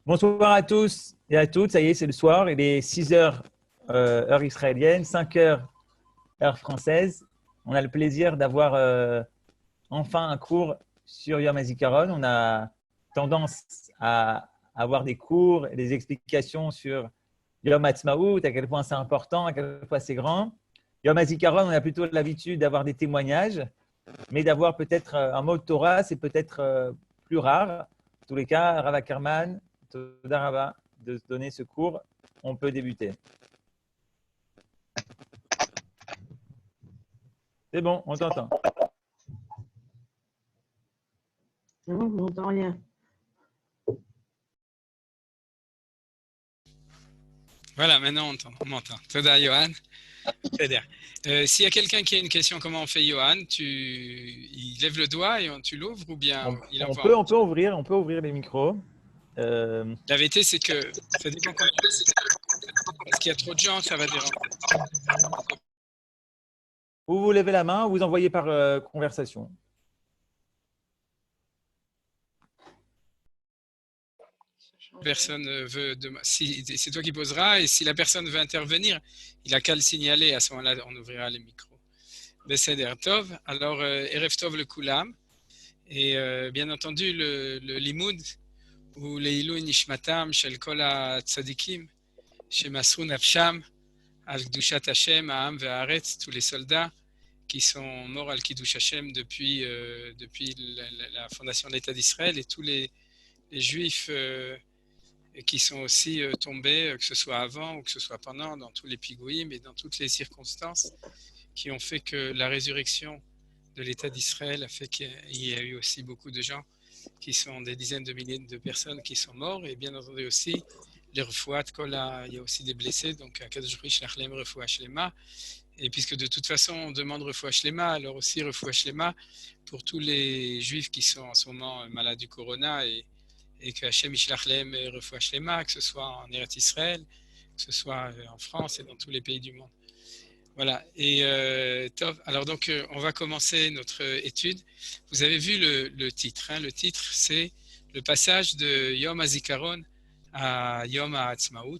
Bonsoir à tous et à toutes. Ça y est, c'est le soir. Il est 6 heures heure israélienne, 5 heures heure française. On a le plaisir d'avoir enfin un cours sur Yom HaZikaron. On a tendance à avoir des cours et des explications sur Yom HaTzmaout, à quel point c'est important, à quel point c'est grand. Yom HaZikaron, on a plutôt l'habitude d'avoir des témoignages, mais d'avoir peut-être un mot de Torah, c'est peut-être plus rare. En tous les cas, Rav Ackerman, Toda Rava, de donner ce cours. On peut débuter. C'est bon, on t'entend. Non, on n'entend rien. Voilà, maintenant on m'entend. Toda, Johan. S'il y a quelqu'un qui a une question, comment on fait, Johan? Il lève le doigt et tu l'ouvres ou bien il on envoie? peut ouvrir les micros. La vérité, c'est que ça dépend quand parce qu'il y a trop de gens, ça va déranger. Vous levez la main, vous envoyez par conversation. Personne veut. Si c'est toi qui poseras et si la personne veut intervenir, il a qu'à le signaler. À ce moment-là, on ouvrira les micros. Beseder Tov. Alors, Erev Tov le Kulam. Et bien entendu, le limoud ou Leilu Nishmatam Shel Kol HaTzadikim Shemasru Nafsham Al Kdushat Hashem Ha'am Ve'aretz, tous les soldats qui sont morts al Kiddush Hashem depuis la fondation de l'État d'Israël et tous les juifs qui sont aussi tombés, que ce soit avant ou que ce soit pendant, dans tous les pigouïm et dans toutes les circonstances qui ont fait que la résurrection de l'État d'Israël a fait qu'il y a eu aussi beaucoup de gens qui sont des dizaines de milliers de personnes qui sont morts et bien entendu aussi les refouat, il y a aussi des blessés, donc Akadosh Baruch Hu Shlach Lehem Refoua Shlema. Et puisque de toute façon on demande Refoua Shlema, alors aussi Refoua Shlema pour tous les juifs qui sont en ce moment malades du corona et que Hashem Shlach Lehem Refoua Shlema, que ce soit en Eretz Israël, que ce soit en France et dans tous les pays du monde. Voilà, et top. Alors donc on va commencer notre étude. Vous avez vu le titre, hein? Le titre c'est le passage de Yom HaZikaron à Yom HaAtzmaut.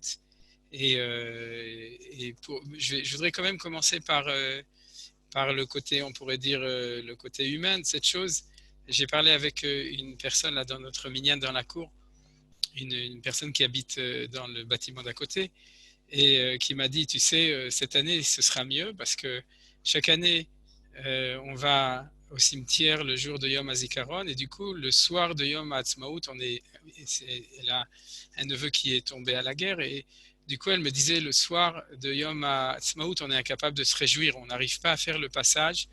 Et je voudrais quand même commencer par le côté, on pourrait dire, le côté humain de cette chose. J'ai parlé avec une personne là dans notre minyan dans la cour, une personne qui habite dans le bâtiment d'à côté, et qui m'a dit, tu sais, cette année, ce sera mieux parce que chaque année, on va au cimetière le jour de Yom HaZikaron et du coup, le soir de Yom HaAtzmaut, elle a un neveu qui est tombé à la guerre et du coup, elle me disait, le soir de Yom HaAtzmaut, on est incapable de se réjouir, on n'arrive pas à faire le passage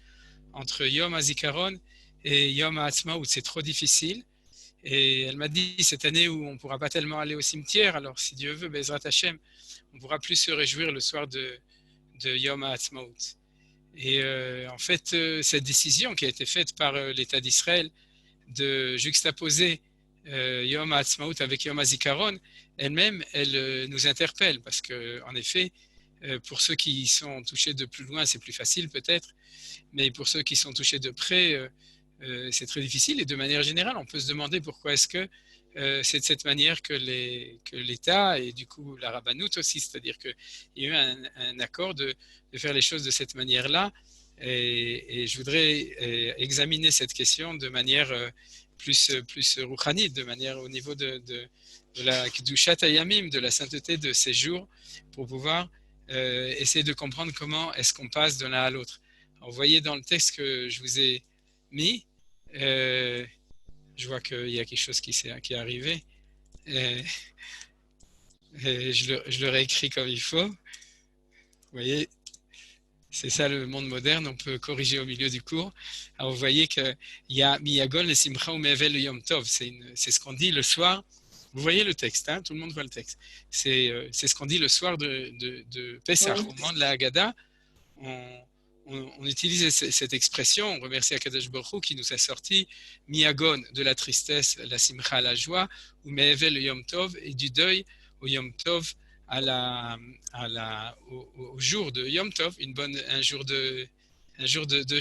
entre Yom HaZikaron et Yom HaAtzmaut, c'est trop difficile. Et elle m'a dit, cette année où on ne pourra pas tellement aller au cimetière, alors si Dieu veut, Bezrat Hashem, on pourra plus se réjouir le soir de Yom HaAtzmaut. Et en fait, cette décision qui a été faite par l'État d'Israël de juxtaposer Yom HaAtzmaut avec Yom HaZikaron, elle-même, elle nous interpelle parce qu'en effet, pour ceux qui sont touchés de plus loin, c'est plus facile peut-être, mais pour ceux qui sont touchés de près, c'est très difficile. Et de manière générale, on peut se demander pourquoi est-ce que c'est de cette manière que l'État et du coup la rabbanout aussi, c'est-à-dire qu'il y a eu un accord de faire les choses de cette manière-là. Et je voudrais examiner cette question de manière plus rouchanite, de manière au niveau de la Kedushat Hayamim, de la sainteté de ces jours, pour pouvoir essayer de comprendre comment est-ce qu'on passe de l'un à l'autre. Vous voyez dans le texte que je vous ai mis, je vois qu'il y a quelque chose qui est arrivé. Je le réécris comme il faut. Vous voyez, c'est ça le monde moderne, on peut corriger au milieu du cours. Alors vous voyez qu'il y a Miyagol et Simcha ou Mevel Yom Tov, c'est ce qu'on dit le soir. Vous voyez le texte, hein, tout le monde voit le texte. C'est ce qu'on dit le soir de Pessah. Au moment de la Haggadah, on utilise cette expression, on remercie Akadosh Baruch Hu qui nous a sorti Miyagon de la tristesse, la Simcha, la joie, ou Me'evel le Yom Tov, et du deuil au Yom Tov, au jour de Yom Tov, un jour de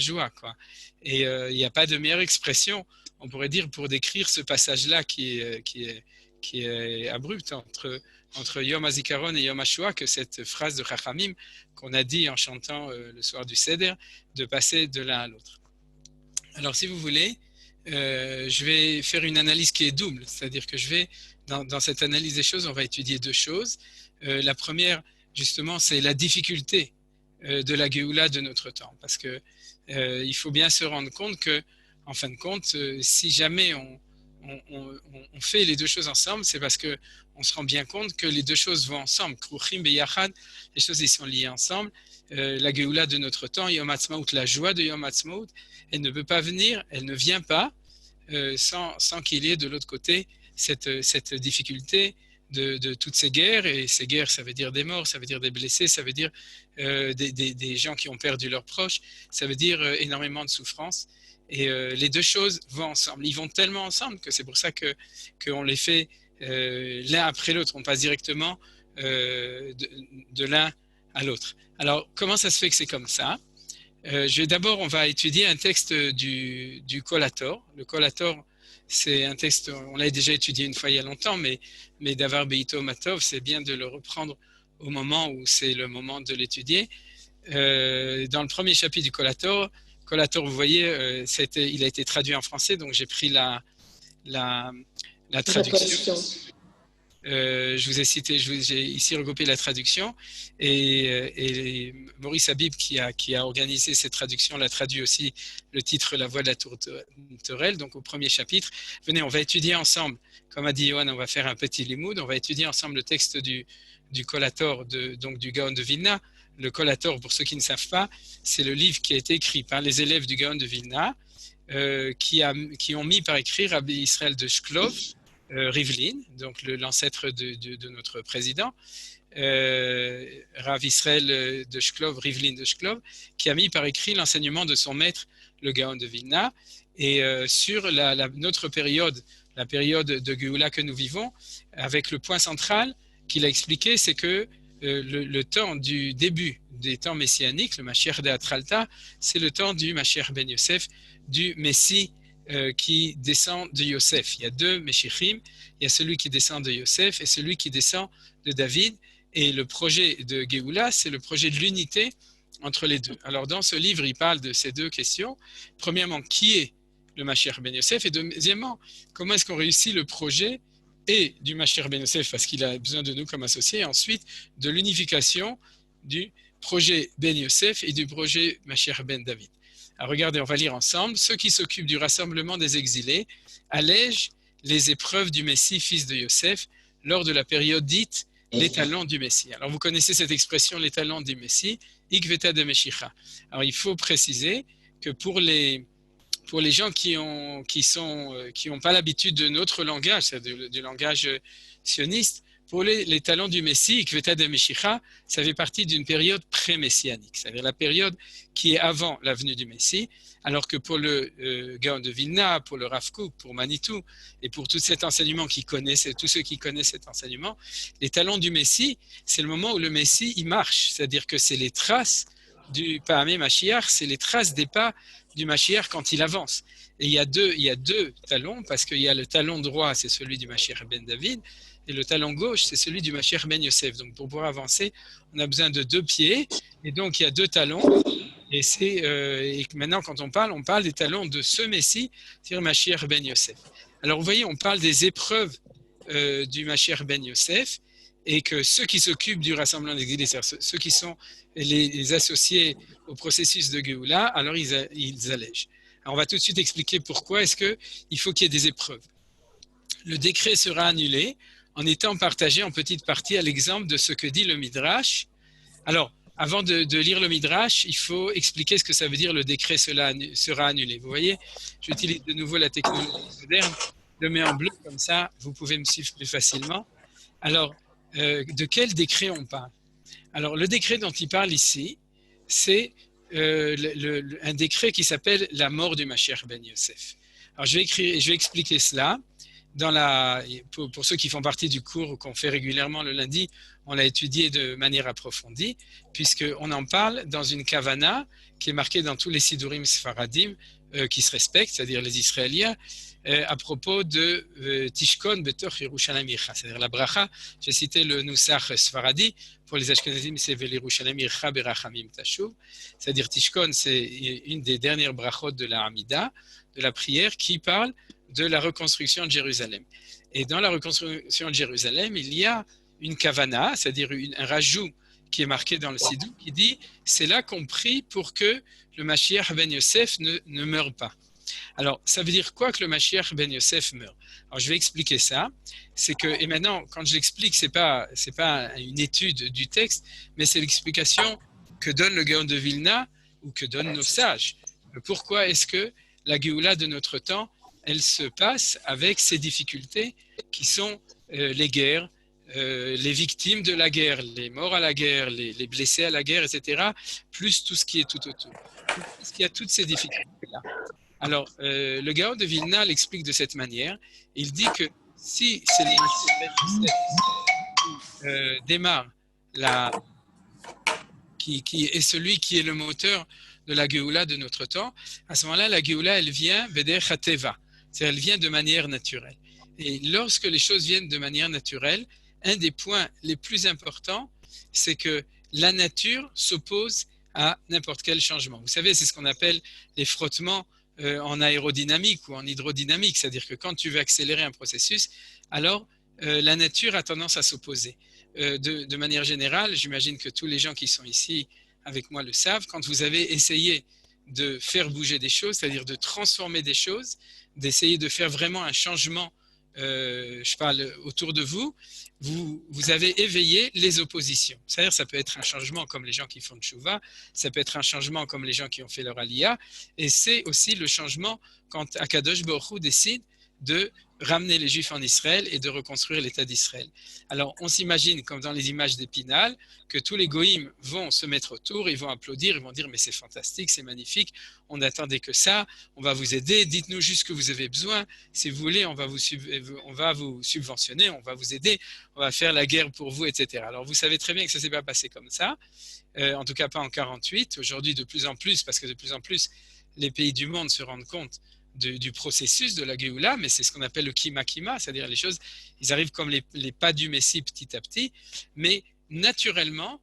joie, quoi. Et il n'y a pas de meilleure expression, on pourrait dire, pour décrire ce passage-là qui est abrupte entre Yom HaZikaron et Yom HaShoah que cette phrase de Chachamim qu'on a dit en chantant le soir du Seder, de passer de l'un à l'autre. Alors, si vous voulez, je vais faire une analyse qui est double, c'est-à-dire que dans cette analyse des choses, on va étudier deux choses. La première, justement, c'est la difficulté de la Géoula de notre temps, parce que il faut bien se rendre compte que, en fin de compte, si jamais on fait les deux choses ensemble, c'est parce que on se rend bien compte que les deux choses vont ensemble. Kruchim beyachad, les choses ils sont liées ensemble. La Géoula de notre temps, Yom Ha'atzmaut, la joie de Yom Ha'atzmaut, elle ne peut pas venir, elle ne vient pas sans qu'il y ait de l'autre côté cette difficulté de toutes ces guerres. Et ces guerres, ça veut dire des morts, ça veut dire des blessés, ça veut dire des gens qui ont perdu leurs proches, ça veut dire énormément de souffrance. Et les deux choses vont ensemble. Ils vont tellement ensemble que c'est pour ça qu'on les fait l'un après l'autre. On passe directement de l'un à l'autre. Alors, comment ça se fait que c'est comme ça? On va étudier un texte du Kol HaTor. Le Kol HaTor, c'est un texte, on l'a déjà étudié une fois il y a longtemps, mais Davar Beito Matov, c'est bien de le reprendre au moment où c'est le moment de l'étudier. Dans le premier chapitre du Kol HaTor, vous voyez, il a été traduit en français, donc j'ai pris la traduction. J'ai ici regroupé la traduction et Maurice Habib qui a organisé cette traduction l'a traduit aussi le titre La voix de la tourterelle, donc au premier chapitre. Venez, on va étudier ensemble, comme a dit Yohan, on va faire un petit limoud, on va étudier ensemble le texte du Kol HaTor, donc du Gaon de Vilna. Le Kol HaTor, pour ceux qui ne savent pas, c'est le livre qui a été écrit par les élèves du Gaon de Vilna qui ont mis par écrit Rabbi Israël de Shklov, Rivlin, donc l'ancêtre de notre président, Rav Israël de Shklov, Rivlin de Shklov, qui a mis par écrit l'enseignement de son maître, le Gaon de Vilna, et sur notre période, la période de Géoula que nous vivons, avec le point central qu'il a expliqué, c'est que le temps du début des temps messianiques, le Mashiach de Atralta, c'est le temps du Mashiach ben Yosef, du Messie qui descend de Yosef. Il y a deux Meshichim, il y a celui qui descend de Yosef et celui qui descend de David. Et le projet de Géoula, c'est le projet de l'unité entre les deux. Alors dans ce livre, il parle de ces deux questions. Premièrement, qui est le Mashiach ben Yosef? Et deuxièmement, comment est-ce qu'on réussit le projet et du Mashiach ben Yosef, parce qu'il a besoin de nous comme associés, et ensuite de l'unification du projet ben Yosef et du projet Mashiach ben David. Alors regardez, on va lire ensemble. Ceux qui s'occupent du rassemblement des exilés allègent les épreuves du Messie, fils de Yosef, lors de la période dite l'étalon du Messie. Alors vous connaissez cette expression, l'étalon du Messie, Ikveta de Meshicha. Alors il faut préciser que pour les gens qui ont pas l'habitude de notre langage, c'est-à-dire du langage sioniste, pour les talents du Messie, Ikveta de Meshicha, ça fait partie d'une période pré-messianique, c'est-à-dire la période qui est avant la venue du Messie, alors que pour le Gaon de Vilna, pour le Rav Kook, pour Manitou, et pour tout cet enseignement tous ceux qui connaissent cet enseignement, les talents du Messie, c'est le moment où le Messie, il marche, c'est-à-dire que c'est les traces du Pahamé Mashiach, c'est les traces des pas du Mashiach quand il avance. Et il y a deux talons, parce qu'il y a le talon droit, c'est celui du Mashiach ben David, et le talon gauche, c'est celui du Mashiach ben Yosef. Donc pour pouvoir avancer, on a besoin de deux pieds, et donc il y a deux talons, et maintenant quand on parle des talons de ce Messie, c'est-à-dire Mashiach ben Yosef. Alors vous voyez, on parle des épreuves du Mashiach ben Yosef, et que ceux qui s'occupent du rassemblement des exilés, c'est-à-dire ceux qui sont les associés au processus de Géoula, alors ils allègent. Alors on va tout de suite expliquer pourquoi est-ce qu'il faut qu'il y ait des épreuves. Le décret sera annulé en étant partagé en petites parties à l'exemple de ce que dit le Midrash. Alors, avant de lire le Midrash, il faut expliquer ce que ça veut dire le décret sera annulé. Vous voyez, j'utilise de nouveau la technologie moderne, je le mets en bleu comme ça, vous pouvez me suivre plus facilement. Alors, de quel décret on parle? Alors, le décret dont il parle ici, c'est un décret qui s'appelle la mort du Mashiach ben Yosef. Alors, je vais expliquer cela. Pour ceux qui font partie du cours qu'on fait régulièrement le lundi, on l'a étudié de manière approfondie, puisqu'on en parle dans une kavana qui est marquée dans tous les Sidurim Sfaradim qui se respectent, c'est-à-dire les Israéliens, à propos de Tishkon Betoch Yerushalayim Ircha, c'est-à-dire la bracha. J'ai cité le Nusach Sfaradi, pour les Ashkenazim, c'est Vel Yerushalayim Ircha Berachamim Tashuv, c'est-à-dire Tishkon, c'est une des dernières brachot de la Hamida, de la prière, qui parle de la reconstruction de Jérusalem. Et dans la reconstruction de Jérusalem, il y a une kavana, c'est-à-dire un rajout qui est marqué dans le Sidou, qui dit « c'est là qu'on prie pour que le Mashiach ben Yosef ne meure pas ». Alors, ça veut dire quoi que le Mashiach ben Yosef meurt? Alors, je vais expliquer ça. C'est que, et maintenant, quand je l'explique, c'est pas une étude du texte, mais c'est l'explication que donne le Gaon de Vilna ou que donnent nos sages. Pourquoi est-ce que la Géoula de notre temps, elle se passe avec ces difficultés qui sont les guerres, les victimes de la guerre, les morts à la guerre, les blessés à la guerre, etc., plus tout ce qui est tout autour. Parce qu'il y a toutes ces difficultés-là. Alors, le Gaon de Vilna l'explique de cette manière. Il dit que si c'est le qui démarre, qui est celui qui est le moteur de la Géoula de notre temps, à ce moment-là, la Géoula, elle vient Beder Chateva, c'est-à-dire elle vient de manière naturelle. Et lorsque les choses viennent de manière naturelle, un des points les plus importants, c'est que la nature s'oppose à n'importe quel changement. Vous savez, c'est ce qu'on appelle les frottements en aérodynamique ou en hydrodynamique, c'est-à-dire que quand tu veux accélérer un processus, alors la nature a tendance à s'opposer. De manière générale, j'imagine que tous les gens qui sont ici avec moi le savent, quand vous avez essayé de faire bouger des choses, c'est-à-dire de transformer des choses, d'essayer de faire vraiment un changement, je parle autour de vous, vous avez éveillé les oppositions. C'est-à-dire ça peut être un changement comme les gens qui font tchouva, ça peut être un changement comme les gens qui ont fait leur aliyah, et c'est aussi le changement quand Akadosh Baruch Hu décide de ramener les Juifs en Israël et de reconstruire l'État d'Israël. Alors, on s'imagine, comme dans les images d'Épinal, que tous les goïms vont se mettre autour, ils vont applaudir, ils vont dire « mais c'est fantastique, c'est magnifique, on n'attendait que ça, on va vous aider, dites-nous juste ce que vous avez besoin, si vous voulez, on va vous subventionner, on va vous aider, on va faire la guerre pour vous, etc. » Alors, vous savez très bien que ça ne s'est pas passé comme ça, en tout cas pas en 48, aujourd'hui de plus en plus, parce que de plus en plus, les pays du monde se rendent compte du processus de la Géoula, mais c'est ce qu'on appelle le kima-kima, c'est-à-dire les choses, ils arrivent comme les pas du Messie petit à petit, mais naturellement,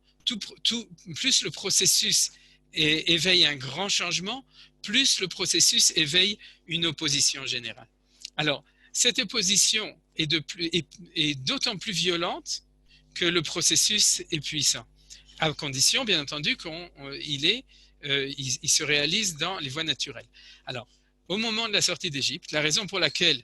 plus le processus éveille un grand changement, plus le processus éveille une opposition générale. Alors, cette opposition est d'autant plus violente que le processus est puissant, à condition, bien entendu, qu'il se réalise dans les voies naturelles. Alors, au moment de la sortie d'Égypte, la raison pour laquelle,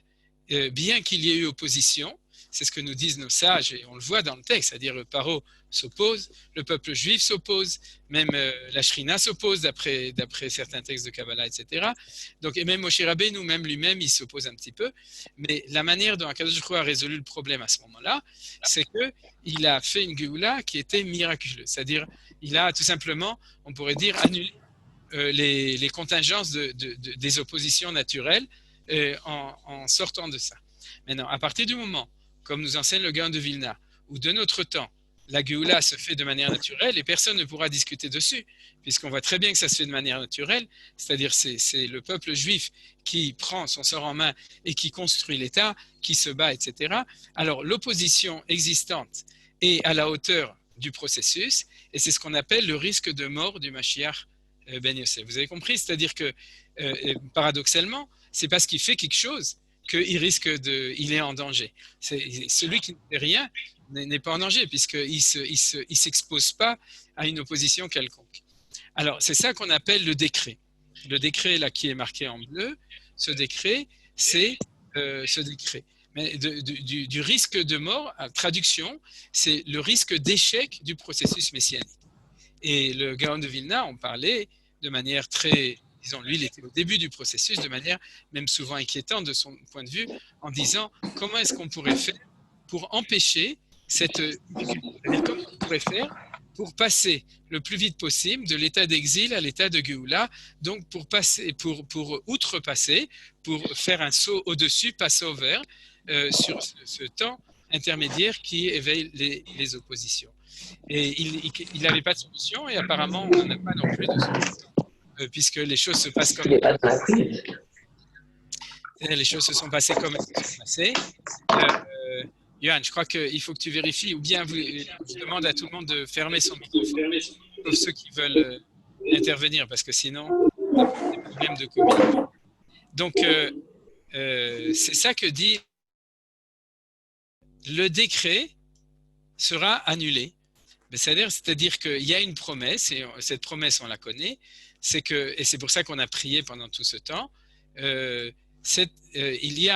bien qu'il y ait eu opposition, c'est ce que nous disent nos sages, et on le voit dans le texte, c'est-à-dire le Paro s'oppose, le peuple juif s'oppose, même la Shrina s'oppose d'après certains textes de Kabbalah, etc. Donc, et même Moshe Rabbeinu, même lui-même, il s'oppose un petit peu. Mais la manière dont Akadosh Baruch Hu a résolu le problème à ce moment-là, c'est qu'il a fait une Géoula qui était miraculeuse. C'est-à-dire, il a tout simplement, on pourrait dire, annulé les contingences des oppositions naturelles en sortant de ça. Maintenant, à partir du moment, comme nous enseigne le Gaon de Vilna, où de notre temps, la Géoula se fait de manière naturelle et personne ne pourra discuter dessus, puisqu'on voit très bien que ça se fait de manière naturelle, c'est-à-dire c'est le peuple juif qui prend son sort en main et qui construit l'État, qui se bat, etc. Alors l'opposition existante est à la hauteur du processus et c'est ce qu'on appelle le risque de mort du Mashiach Ben Yosef. Vous avez compris? C'est-à-dire que, paradoxalement, c'est parce qu'il fait quelque chose qu'il il est en danger. Celui qui ne fait rien n'est pas en danger, puisqu'il ne s'expose pas à une opposition quelconque. Alors, c'est ça qu'on appelle le décret. Le décret, là, qui est marqué en bleu, ce décret, c'est ce décret. Mais du risque de mort, traduction, c'est le risque d'échec du processus messianique. Et le Gaon de Vilna en parlait de manière très, disons, lui, il était au début du processus, de manière même souvent inquiétante de son point de vue, en disant comment est-ce qu'on pourrait faire pour empêcher cette difficulté. C'est-à-dire comment on pourrait faire pour passer le plus vite possible de l'état d'exil à l'état de Géoula, donc pour outrepasser, pour faire un saut au-dessus, passer au vert, sur ce temps intermédiaire qui éveille les oppositions. Et il n'avait pas de solution et apparemment on n'en a pas non plus de solution. puisque les choses se passent Il comme n'est pas dans la prise. les choses se sont passées comme elles se sont passées. Johan, je crois qu'il faut que tu vérifies, ou bien je demande à tout le monde de fermer son microphone, sauf ceux qui veulent intervenir, parce que sinon, il y a des problèmes de communication. Donc, c'est ça que dit le décret sera annulé. C'est-à-dire qu'il y a une promesse, et cette promesse, on la connaît, et c'est pour ça qu'on a prié pendant tout ce temps, il y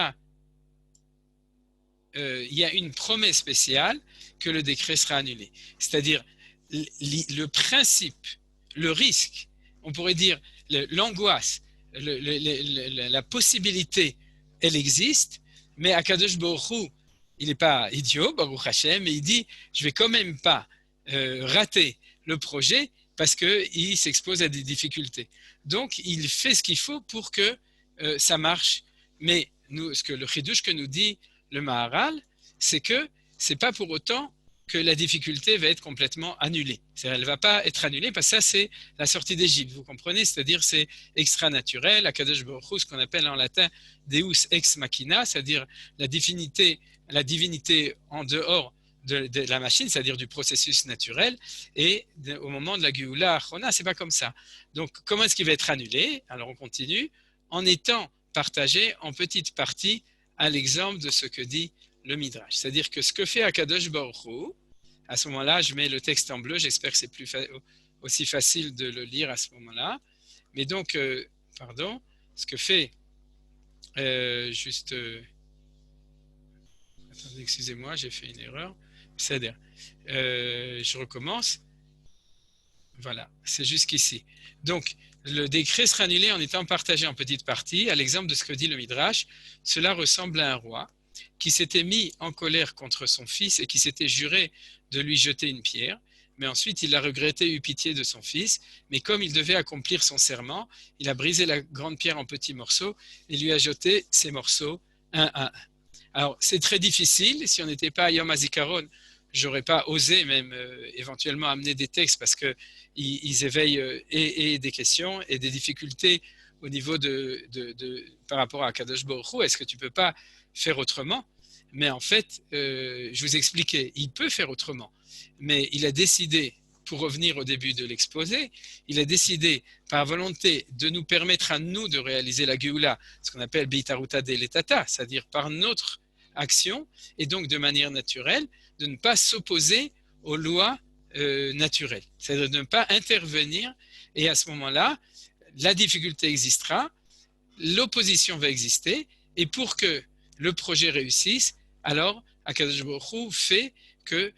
a une promesse spéciale que le décret sera annulé. C'est-à-dire le principe, le risque, on pourrait dire l'angoisse, la possibilité, elle existe, mais Akadosh Baruch Hu, il n'est pas idiot, Baruch Hashem, mais il dit, je vais quand même pas rater le projet parce qu'il s'expose à des difficultés. Donc, il fait ce qu'il faut pour que ça marche. Mais le chidouche que nous dit le Maharal, c'est que c'est pas pour autant que la difficulté va être complètement annulée. C'est-à-dire, elle ne va pas être annulée parce que ça, c'est la sortie d'Égypte, vous comprenez? C'est-à-dire, c'est extra-naturel, Akadosh Baruch Hu, ce qu'on appelle en latin Deus ex machina, c'est-à-dire la divinité en dehors de la machine, c'est-à-dire du processus naturel, et au moment de la Géoula Achona, c'est pas comme ça. Donc, comment est-ce qu'il va être annulé? Alors, on continue, en étant partagé en petites parties à l'exemple de ce que dit le Midrash. C'est-à-dire que ce que fait Akadosh Baruch Hu, à ce moment-là, je mets le texte en bleu, j'espère que c'est aussi facile de le lire à ce moment-là. Mais donc, ce que fait, attendez, excusez-moi, j'ai fait une erreur. C'est-à-dire, je recommence. Voilà, c'est jusqu'ici. Donc, le décret sera annulé en étant partagé en petites parties. À l'exemple de ce que dit le Midrash, cela ressemble à un roi qui s'était mis en colère contre son fils et qui s'était juré de lui jeter une pierre. Mais ensuite, il a regretté, eu pitié de son fils. Mais comme il devait accomplir son serment, il a brisé la grande pierre en petits morceaux et lui a jeté ces morceaux un à un. Alors, c'est très difficile. Si on n'était pas à Yom HaZikaron, j'aurais pas osé même éventuellement amener des textes parce qu'ils éveillent et des questions et des difficultés au niveau par rapport à Kadosh Baruch Hu. Est-ce que tu peux pas faire autrement? Mais en fait, je vous expliquais, il peut faire autrement. Mais il a décidé, pour revenir au début de l'exposé, il a décidé par volonté de nous permettre à nous de réaliser la Géoula, ce qu'on appelle Beitaruta Deletata, c'est-à-dire par notre action et donc de manière naturelle, de ne pas s'opposer aux lois naturelles, c'est-à-dire de ne pas intervenir, et à ce moment-là, la difficulté existera, l'opposition va exister, et pour que le projet réussisse, alors Akadosh Baruch Hu fait que,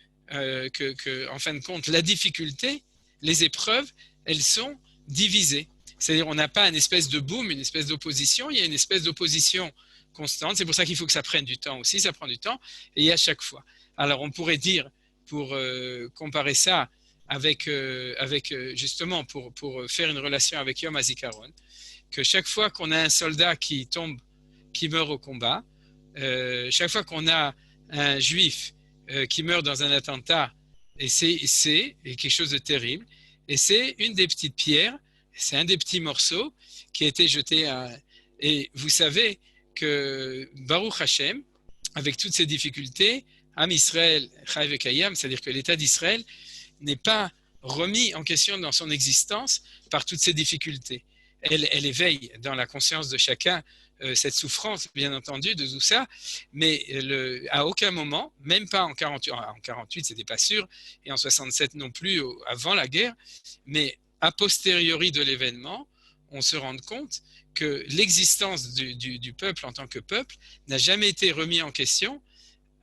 en fin de compte, la difficulté, les épreuves, elles sont divisées. C'est-à-dire on n'a pas une espèce de boom, une espèce d'opposition, il y a une espèce d'opposition constante. C'est pour ça qu'il faut que ça prenne du temps aussi, ça prend du temps, et à chaque fois. Alors on pourrait dire, pour comparer ça avec justement, pour faire une relation avec Yom HaZikaron, que chaque fois qu'on a un soldat qui tombe, qui meurt au combat, chaque fois qu'on a un juif qui meurt dans un attentat, et c'est quelque chose de terrible, et c'est une des petites pierres, c'est un des petits morceaux qui a été jeté et vous savez que Baruch Hashem, avec toutes ces difficultés, Am Israël Chai Vekayam, c'est-à-dire que l'État d'Israël n'est pas remis en question dans son existence par toutes ces difficultés. Elle éveille dans la conscience de chacun cette souffrance, bien entendu, de tout ça, mais à aucun moment, même pas en 48, c'était pas sûr, et en 67 non plus, avant la guerre, mais a posteriori de l'événement, on se rend compte que l'existence du peuple en tant que peuple n'a jamais été remis en question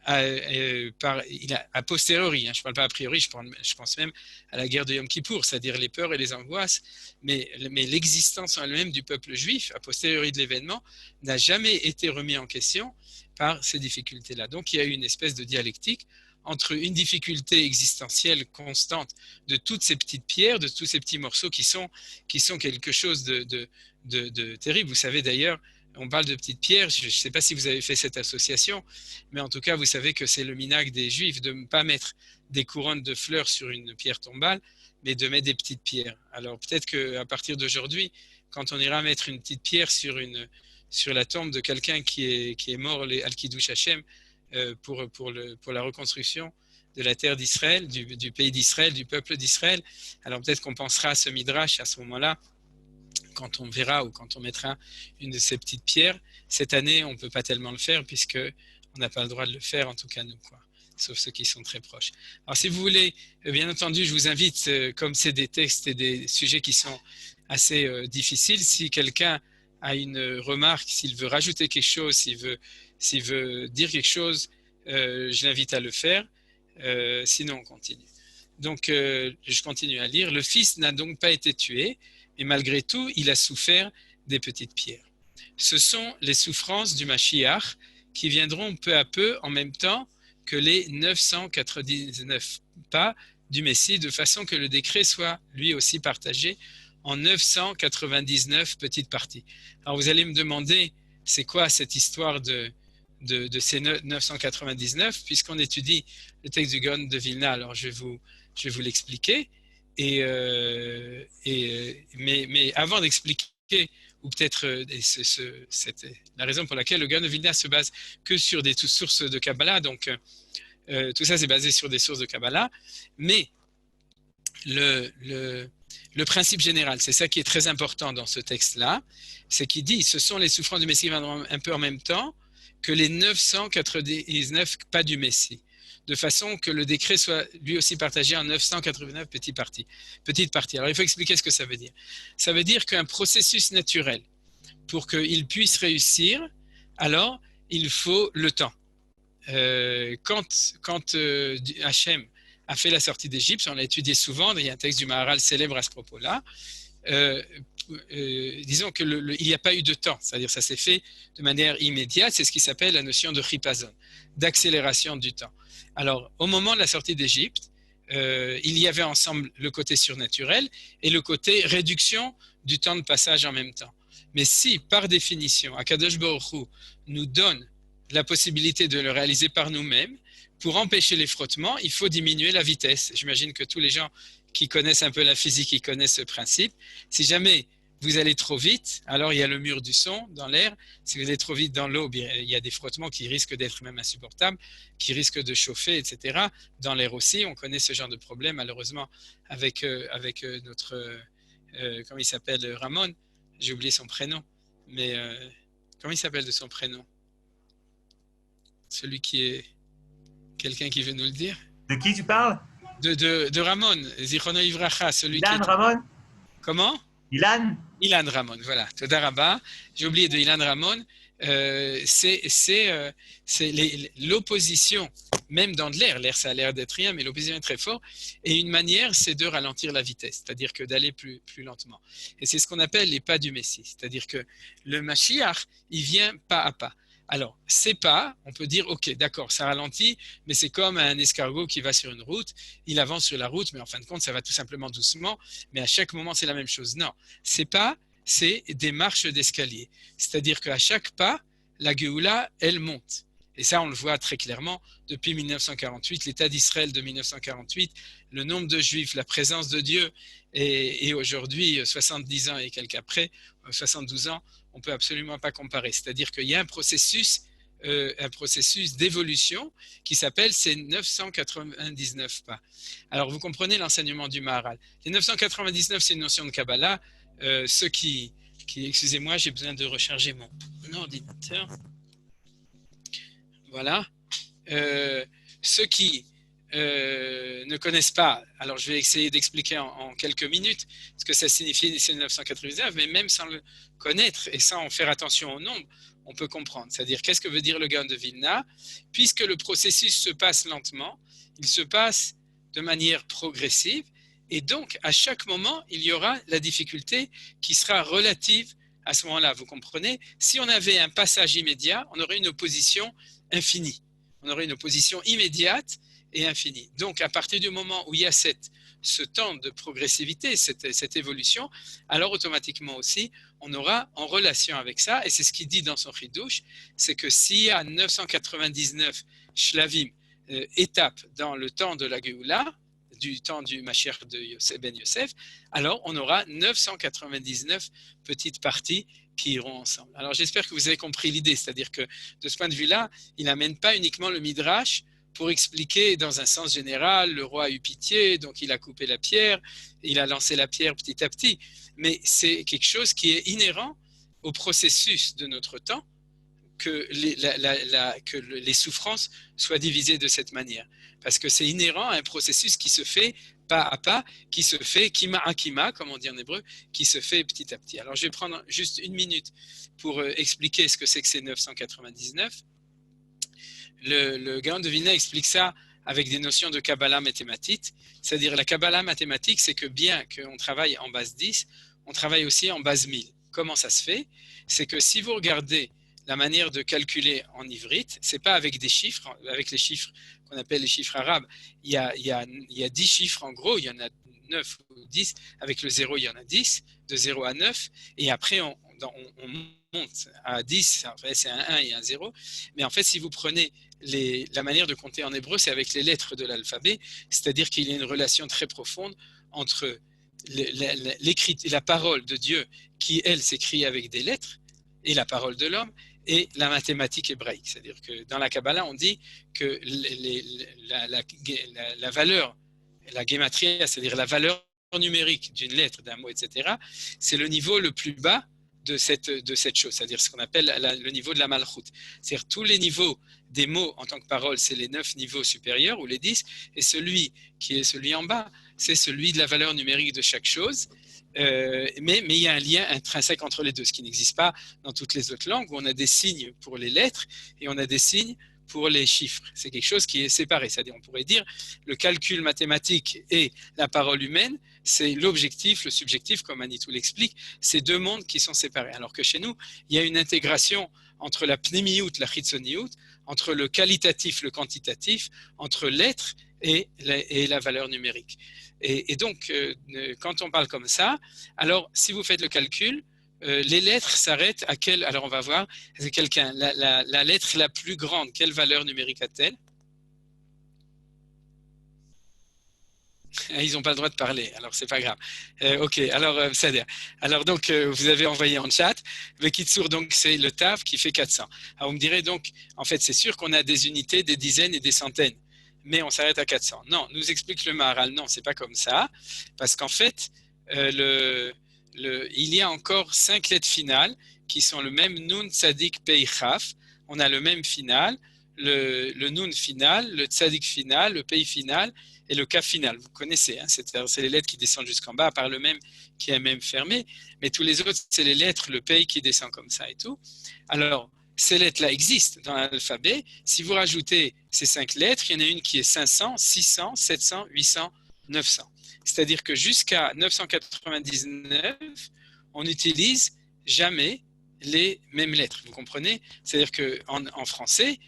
a posteriori, je ne parle pas a priori, je pense même à la guerre de Yom Kippour, c'est-à-dire les peurs et les angoisses, mais l'existence en elle-même du peuple juif, a posteriori de l'événement, n'a jamais été remis en question par ces difficultés-là. Donc il y a eu une espèce de dialectique entre une difficulté existentielle constante de toutes ces petites pierres, de tous ces petits morceaux qui sont quelque chose de terrible. Vous savez d'ailleurs, on parle de petites pierres. Je ne sais pas si vous avez fait cette association, mais en tout cas, vous savez que c'est le minhag des Juifs de ne pas mettre des couronnes de fleurs sur une pierre tombale, mais de mettre des petites pierres. Alors peut-être qu'à partir d'aujourd'hui, quand on ira mettre une petite pierre sur la tombe de quelqu'un qui est mort, Al-Kiddush Hashem, pour la reconstruction de la terre d'Israël, du pays d'Israël, du peuple d'Israël, alors peut-être qu'on pensera à ce midrash à ce moment-là, quand on verra ou quand on mettra une de ces petites pierres. Cette année, on ne peut pas tellement le faire puisqu'on n'a pas le droit de le faire, en tout cas nous, quoi, sauf ceux qui sont très proches. Alors si vous voulez, bien entendu, je vous invite, comme c'est des textes et des sujets qui sont assez difficiles, si quelqu'un a une remarque, s'il veut rajouter quelque chose, s'il veut dire quelque chose, je l'invite à le faire. Sinon, on continue. Donc, je continue à lire. Le fils n'a donc pas été tué, mais malgré tout, il a souffert des petites pierres. Ce sont les souffrances du Mashiach qui viendront peu à peu en même temps que les 999 pas du Messie, de façon que le décret soit lui aussi partagé en 999 petites parties. Alors, vous allez me demander, c'est quoi cette histoire de ces 999, puisqu'on étudie le texte du Gaon de Vilna. Alors, je vais vous l'expliquer. Mais avant d'expliquer, ou peut-être la raison pour laquelle le Gaon de Vilna se base que sur des sources de Kabbalah, donc tout ça c'est basé sur des sources de Kabbalah, mais le principe général, c'est ça qui est très important dans ce texte-là, c'est qu'il dit, ce sont les souffrances du Messie qui viendront un peu en même temps que les 999 pas du Messie, de façon que le décret soit lui aussi partagé en 989 petites parties. Alors il faut expliquer ce que ça veut dire. Ça veut dire qu'un processus naturel, pour qu'il puisse réussir, alors il faut le temps. Quand Hachem a fait la sortie d'Égypte, on l'a étudié souvent, il y a un texte du Maharal célèbre à ce propos-là, disons qu'il n'y a pas eu de temps, c'est-à-dire ça s'est fait de manière immédiate, c'est ce qui s'appelle la notion de chipazon, d'accélération du temps. Alors, au moment de la sortie d'Égypte, il y avait ensemble le côté surnaturel et le côté réduction du temps de passage en même temps. Mais si, par définition, Akadosh Baruch Hu nous donne la possibilité de le réaliser par nous-mêmes, pour empêcher les frottements, il faut diminuer la vitesse. J'imagine que tous les gens qui connaissent un peu la physique, qui connaissent ce principe. Si jamais vous allez trop vite, alors il y a le mur du son dans l'air. Si vous allez trop vite dans l'eau, il y a des frottements qui risquent d'être même insupportables, qui risquent de chauffer, etc. Dans l'air aussi, on connaît ce genre de problème, malheureusement, avec notre... comment il s'appelle, Ramon. J'ai oublié son prénom. Mais comment il s'appelle de son prénom? Celui qui est... Quelqu'un qui veut nous le dire? De qui tu parles? De Ramon, Zichrono Ivracha, celui Ilan qui est... Ramon? Comment? Ilan? Ilan Ramon, voilà. Todarabah. J'ai oublié de Ilan Ramon. C'est l'opposition, même dans de l'air. L'air, ça a l'air d'être rien, mais l'opposition est très forte. Et une manière, c'est de ralentir la vitesse, c'est-à-dire que d'aller plus lentement. Et c'est ce qu'on appelle les pas du Messie. C'est-à-dire que le Mashiach, il vient pas à pas. Alors, ces pas, on peut dire, ok, d'accord, ça ralentit, mais c'est comme un escargot qui va sur une route, il avance sur la route, mais en fin de compte, ça va tout simplement doucement, mais à chaque moment, c'est la même chose. Non, ces pas, c'est des marches d'escalier. C'est-à-dire qu'à chaque pas, la Géoula, elle monte. Et ça, on le voit très clairement depuis 1948, l'État d'Israël de 1948, le nombre de Juifs, la présence de Dieu, et aujourd'hui, 70 ans et quelques après, 72 ans, on ne peut absolument pas comparer. C'est-à-dire qu'il y a un processus d'évolution qui s'appelle ces 999 pas. Alors, vous comprenez l'enseignement du Maharal. Les 999, c'est une notion de Kabbalah. Ceux qui excusez-moi, j'ai besoin de recharger mon ordinateur. Voilà. Ceux qui ne connaissent pas, alors je vais essayer d'expliquer en quelques minutes ce que ça signifie ces 999, mais même sans le connaître et sans en faire attention au nombre, on peut comprendre. C'est-à-dire, qu'est-ce que veut dire le Gaon de Vilna? Puisque le processus se passe lentement, il se passe de manière progressive, et donc, à chaque moment, il y aura la difficulté qui sera relative à ce moment-là. Vous comprenez? Si on avait un passage immédiat, on aurait une opposition infinie. On aurait une opposition immédiate et infinie. Donc, à partir du moment où il y a ce temps de progressivité, cette évolution, alors automatiquement aussi, on aura en relation avec ça, et c'est ce qu'il dit dans son Chidouche, c'est que s'il y a 999 shlavim, étapes dans le temps de la Géoula, du temps du Mashiach de Ben Yosef, alors on aura 999 petites parties qui iront ensemble. Alors j'espère que vous avez compris l'idée, c'est-à-dire que de ce point de vue-là, il n'amène pas uniquement le Midrash pour expliquer dans un sens général, le roi a eu pitié, donc il a coupé la pierre, il a lancé la pierre petit à petit, mais c'est quelque chose qui est inhérent au processus de notre temps, que les souffrances soient divisées de cette manière. Parce que c'est inhérent à un processus qui se fait pas à pas, qui se fait kima a kima, comme on dit en hébreu, qui se fait petit à petit. Alors je vais prendre juste une minute pour expliquer ce que c'est que ces 999. Le Gaon de Vilna explique ça avec des notions de Kabbalah mathématique. C'est-à-dire la Kabbalah mathématique, c'est que bien qu'on travaille en base 10, on travaille aussi en base 1000. Comment ça se fait? C'est que si vous regardez la manière de calculer en ivrite, c'est pas avec des chiffres, avec les chiffres qu'on appelle les chiffres arabes. Il y a 10 chiffres en gros, il y en a 9 ou 10, avec le 0 il y en a 10, de 0 à 9, et après on monte à 10, en fait c'est un 1 et un 0, mais en fait si vous prenez la manière de compter en hébreu, c'est avec les lettres de l'alphabet, c'est-à-dire qu'il y a une relation très profonde entre la parole de Dieu, qui elle s'écrit avec des lettres, et la parole de l'homme, et la mathématique hébraïque. C'est-à-dire que dans la Kabbalah, on dit que la valeur, la gématria, c'est-à-dire la valeur numérique d'une lettre, d'un mot, etc., c'est le niveau le plus bas de cette chose, c'est-à-dire ce qu'on appelle le niveau de la malchut. C'est-à-dire tous les niveaux des mots en tant que parole, c'est les 9 niveaux supérieurs ou les 10, et celui qui est celui en bas, c'est celui de la valeur numérique de chaque chose. Mais il y a un lien intrinsèque entre les deux, ce qui n'existe pas dans toutes les autres langues où on a des signes pour les lettres et on a des signes pour les chiffres. C'est quelque chose qui est séparé, c'est-à-dire on pourrait dire le calcul mathématique et la parole humaine, c'est l'objectif, le subjectif, comme Manitou l'explique, c'est deux mondes qui sont séparés. Alors que chez nous, il y a une intégration entre la pnémiout, la chitzoniout, entre le qualitatif, le quantitatif, entre l'être et la valeur numérique. Et donc, quand on parle comme ça, alors si vous faites le calcul, les lettres s'arrêtent à quelle… Alors on va voir, c'est quelqu'un, la lettre la plus grande, quelle valeur numérique a-t-elle? Ils n'ont pas le droit de parler, alors c'est pas grave. Ok, alors c'est-à-dire. Alors donc vous avez envoyé en chat. Le Kitsour, donc c'est le TAF qui fait 400. Alors vous me direz donc, en fait c'est sûr qu'on a des unités, des dizaines et des centaines, mais on s'arrête à 400. Non, nous explique le Maharal, non, c'est pas comme ça, parce qu'en fait il y a encore 5 lettres finales qui sont le même Nun Tzadik Pei Chaf. On a le même final, le Nun final, le Tzadik final, le Pei final et le Kaf final. Vous connaissez, hein, c'est les lettres qui descendent jusqu'en bas, à part le même qui est même fermé, mais tous les autres, c'est les lettres, le Pei qui descend comme ça et tout. Alors, ces lettres-là existent dans l'alphabet. Si vous rajoutez ces 5 lettres, il y en a une qui est 500, 600, 700, 800, 900. C'est-à-dire que jusqu'à 999, on n'utilise jamais les mêmes lettres. Vous comprenez? C'est-à-dire qu'en français,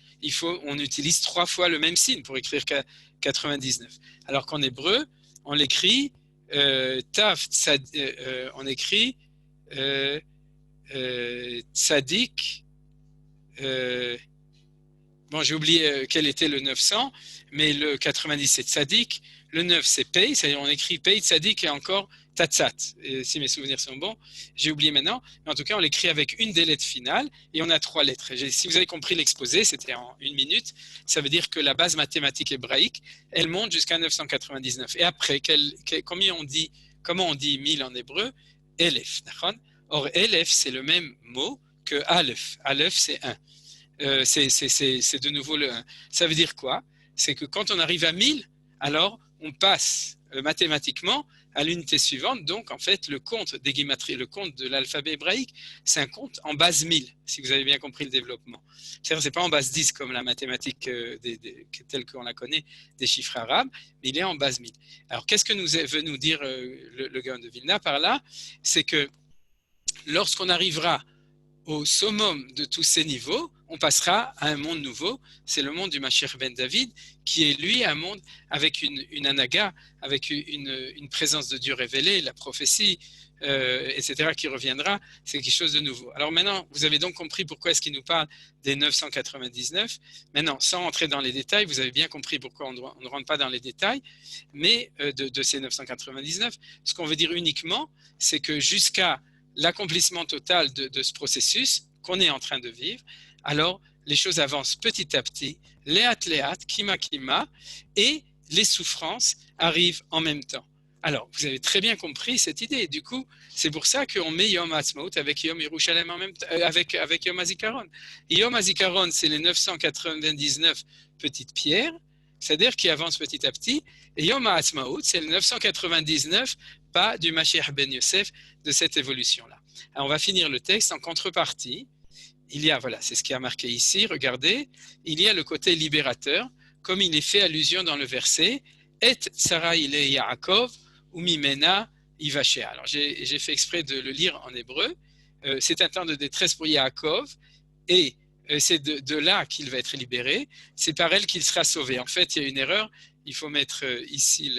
on utilise 3 fois le même signe pour écrire 99. Alors qu'en hébreu, on l'écrit taf, on écrit tzadik. Bon, j'ai oublié quel était le 900, mais le 90 c'est tzadik. Le 9 c'est pei, c'est-à-dire on écrit pei, tzadik et encore tatsat. Si mes souvenirs sont bons, j'ai oublié maintenant. Mais en tout cas, on l'écrit avec une des lettres finales et on a 3 lettres. Et si vous avez compris l'exposé, c'était en 1 minute. Ça veut dire que la base mathématique hébraïque, elle monte jusqu'à 999. Et après, comment on dit 1000 en hébreu? Elef. Or, Elef, c'est le même mot que Aleph. Aleph, c'est 1. C'est de nouveau le 1. Ça veut dire quoi? C'est que quand on arrive à 1000, alors on passe mathématiquement à l'unité suivante. Donc, en fait, le compte des guématries, le compte de l'alphabet hébraïque, c'est un compte en base 1000, si vous avez bien compris le développement. C'est-à-dire que ce n'est pas en base 10 comme la mathématique telle qu'on la connaît des chiffres arabes, mais il est en base 1000. Alors, qu'est-ce que veut nous dire le Gaon de Vilna par là? C'est que lorsqu'on arrivera au summum de tous ces niveaux, on passera à un monde nouveau. C'est le monde du Mashiach ben David, qui est lui un monde avec une anaga, avec une présence de Dieu révélée, la prophétie, etc., qui reviendra. C'est quelque chose de nouveau. Alors maintenant, vous avez donc compris pourquoi est-ce qu'il nous parle des 999. Maintenant, sans entrer dans les détails, vous avez bien compris pourquoi on ne rentre pas dans les détails, mais de ces 999. Ce qu'on veut dire uniquement, c'est que jusqu'à l'accomplissement total de ce processus qu'on est en train de vivre, alors les choses avancent petit à petit, léat, kima, et les souffrances arrivent en même temps. Alors, vous avez très bien compris cette idée. Du coup, c'est pour ça qu'on met Yom Ha'atzmaut avec Yom Yerushalem en même temps, avec Yom HaZikaron. Yom HaZikaron, c'est les 999 petites pierres, c'est-à-dire qui avancent petit à petit, et Yom Ha'atzmaut, c'est les 999 pas du Mashiach ben Yosef, de cette évolution-là. Alors, on va finir le texte en contrepartie. Il y a, voilà, c'est ce qui a marqué ici, regardez, il y a le côté libérateur, comme il est fait allusion dans le verset, Et Tsara ile Yaakov, ou Mimena Ivashea. Alors, j'ai fait exprès de le lire en hébreu. C'est un temps de détresse pour Yaakov, et c'est de là qu'il va être libéré. C'est par elle qu'il sera sauvé. En fait, il y a une erreur. Il faut mettre ici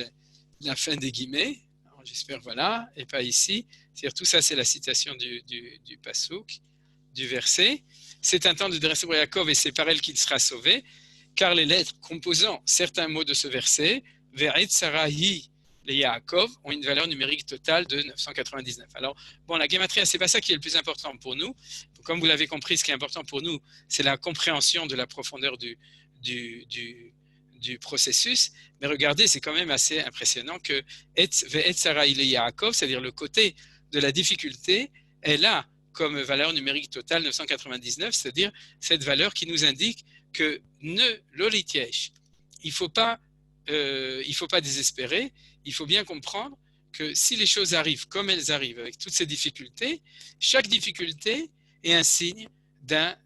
la fin des guillemets. J'espère, voilà, et pas ici. C'est-à-dire, tout ça, c'est la citation du Passouk, du verset. C'est un temps de détresse pour Yaakov et c'est par elle qu'il sera sauvé, car les lettres composant certains mots de ce verset, Ve'et Sarahi les Yaakov, ont une valeur numérique totale de 999. Alors, bon, la gématria, c'est pas ça qui est le plus important pour nous. Comme vous l'avez compris, ce qui est important pour nous, c'est la compréhension de la profondeur du processus, mais regardez, c'est quand même assez impressionnant que Ve'et Sarah ile Yaakov, c'est-à-dire le côté de la difficulté, est là comme valeur numérique totale 999, c'est-à-dire cette valeur qui nous indique que ne l'olitiesh, il faut pas désespérer, il faut bien comprendre que si les choses arrivent comme elles arrivent, avec toutes ces difficultés, chaque difficulté est un signe d'un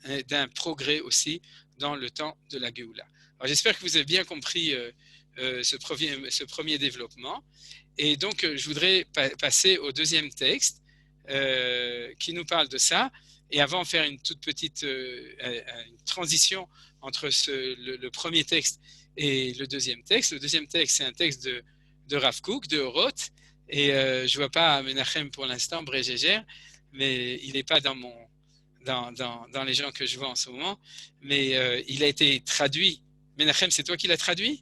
progrès aussi dans le temps de la Géoula. Alors, j'espère que vous avez bien compris ce premier développement. Et donc, je voudrais passer au deuxième texte qui nous parle de ça. Et avant, faire une toute petite une transition entre le premier texte et le deuxième texte. Le deuxième texte, c'est un texte de Rav Kook, de Oroth. Et je ne vois pas Menachem pour l'instant, Brégégère, mais il n'est pas dans les gens que je vois en ce moment. Mais il a été traduit. Menachem, c'est toi qui l'as traduit?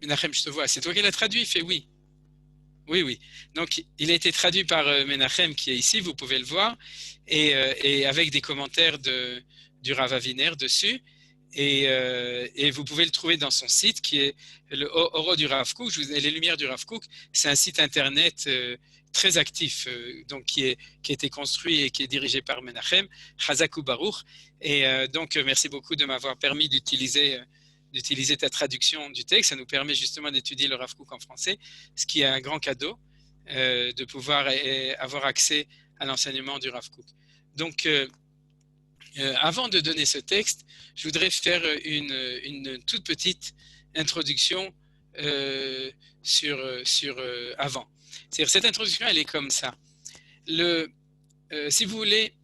Menachem, je te vois. C'est toi qui l'as traduit? Il fait oui. Oui, oui. Donc, il a été traduit par Menachem qui est ici, vous pouvez le voir, et avec des commentaires du Rav Aviner dessus. Et vous pouvez le trouver dans son site qui est le Oro du Rav Kook. Les Lumières du Rav Kook, c'est un site internet très actif, donc qui a été construit et qui est dirigé par Menachem, Chazakou Baruch. Et donc, merci beaucoup de m'avoir permis d'utiliser ta traduction du texte. Ça nous permet justement d'étudier le Rav Kook en français, ce qui est un grand cadeau de pouvoir avoir accès à l'enseignement du Rav Kook. Donc, avant de donner ce texte, je voudrais faire une toute petite introduction sur avant. C'est-à-dire, cette introduction, elle est comme ça. Si vous voulez,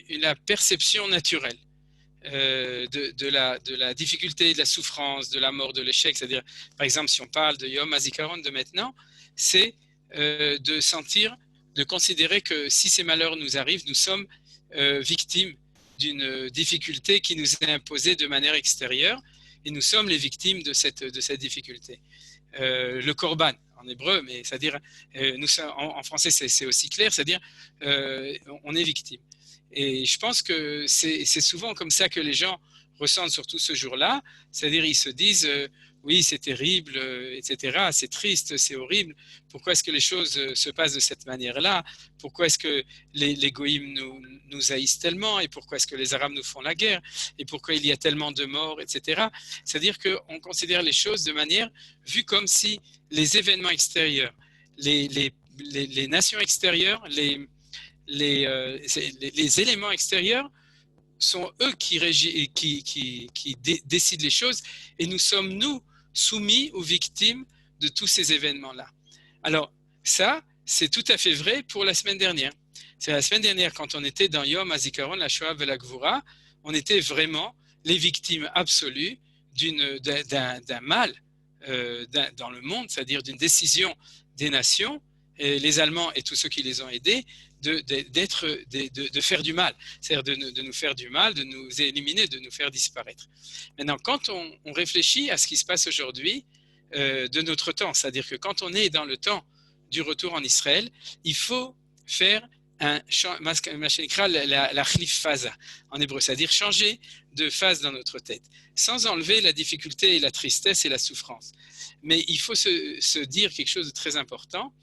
la perception naturelle de la difficulté, de la souffrance, de la mort, de l'échec, c'est-à-dire, par exemple, si on parle de Yom HaZikaron de maintenant, c'est de considérer que si ces malheurs nous arrivent, nous sommes victimes d'une difficulté qui nous est imposée de manière extérieure et nous sommes les victimes de cette difficulté. Le korban en hébreu, mais c'est-à-dire, en français c'est aussi clair, c'est-à-dire on est victime. Et je pense que c'est souvent comme ça que les gens ressentent surtout ce jour-là, c'est-à-dire ils se disent oui c'est terrible, etc., c'est triste, c'est horrible, pourquoi est-ce que les choses se passent de cette manière-là, pourquoi est-ce que les goïms nous haïssent tellement, et pourquoi est-ce que les Arabes nous font la guerre, et pourquoi il y a tellement de morts, etc. C'est-à-dire qu'on considère les choses de manière vue comme si les événements extérieurs, les nations extérieures, les éléments extérieurs sont eux qui décident les choses et nous sommes, nous, soumis aux victimes de tous ces événements-là. Alors, ça, c'est tout à fait vrai pour la semaine dernière. C'est la semaine dernière, quand on était dans Yom HaZikaron, la Shoah et la Gvura, on était vraiment les victimes absolues d'un mal dans le monde, c'est-à-dire d'une décision des nations, et les Allemands et tous ceux qui les ont aidés, de faire du mal, c'est-à-dire de nous faire du mal, de nous éliminer, de nous faire disparaître. Maintenant, quand on réfléchit à ce qui se passe aujourd'hui de notre temps, c'est-à-dire que quand on est dans le temps du retour en Israël, il faut faire la chlif faza en hébreu, c'est-à-dire changer de phase dans notre tête, sans enlever la difficulté et la tristesse et la souffrance. Mais il faut se dire quelque chose de très important,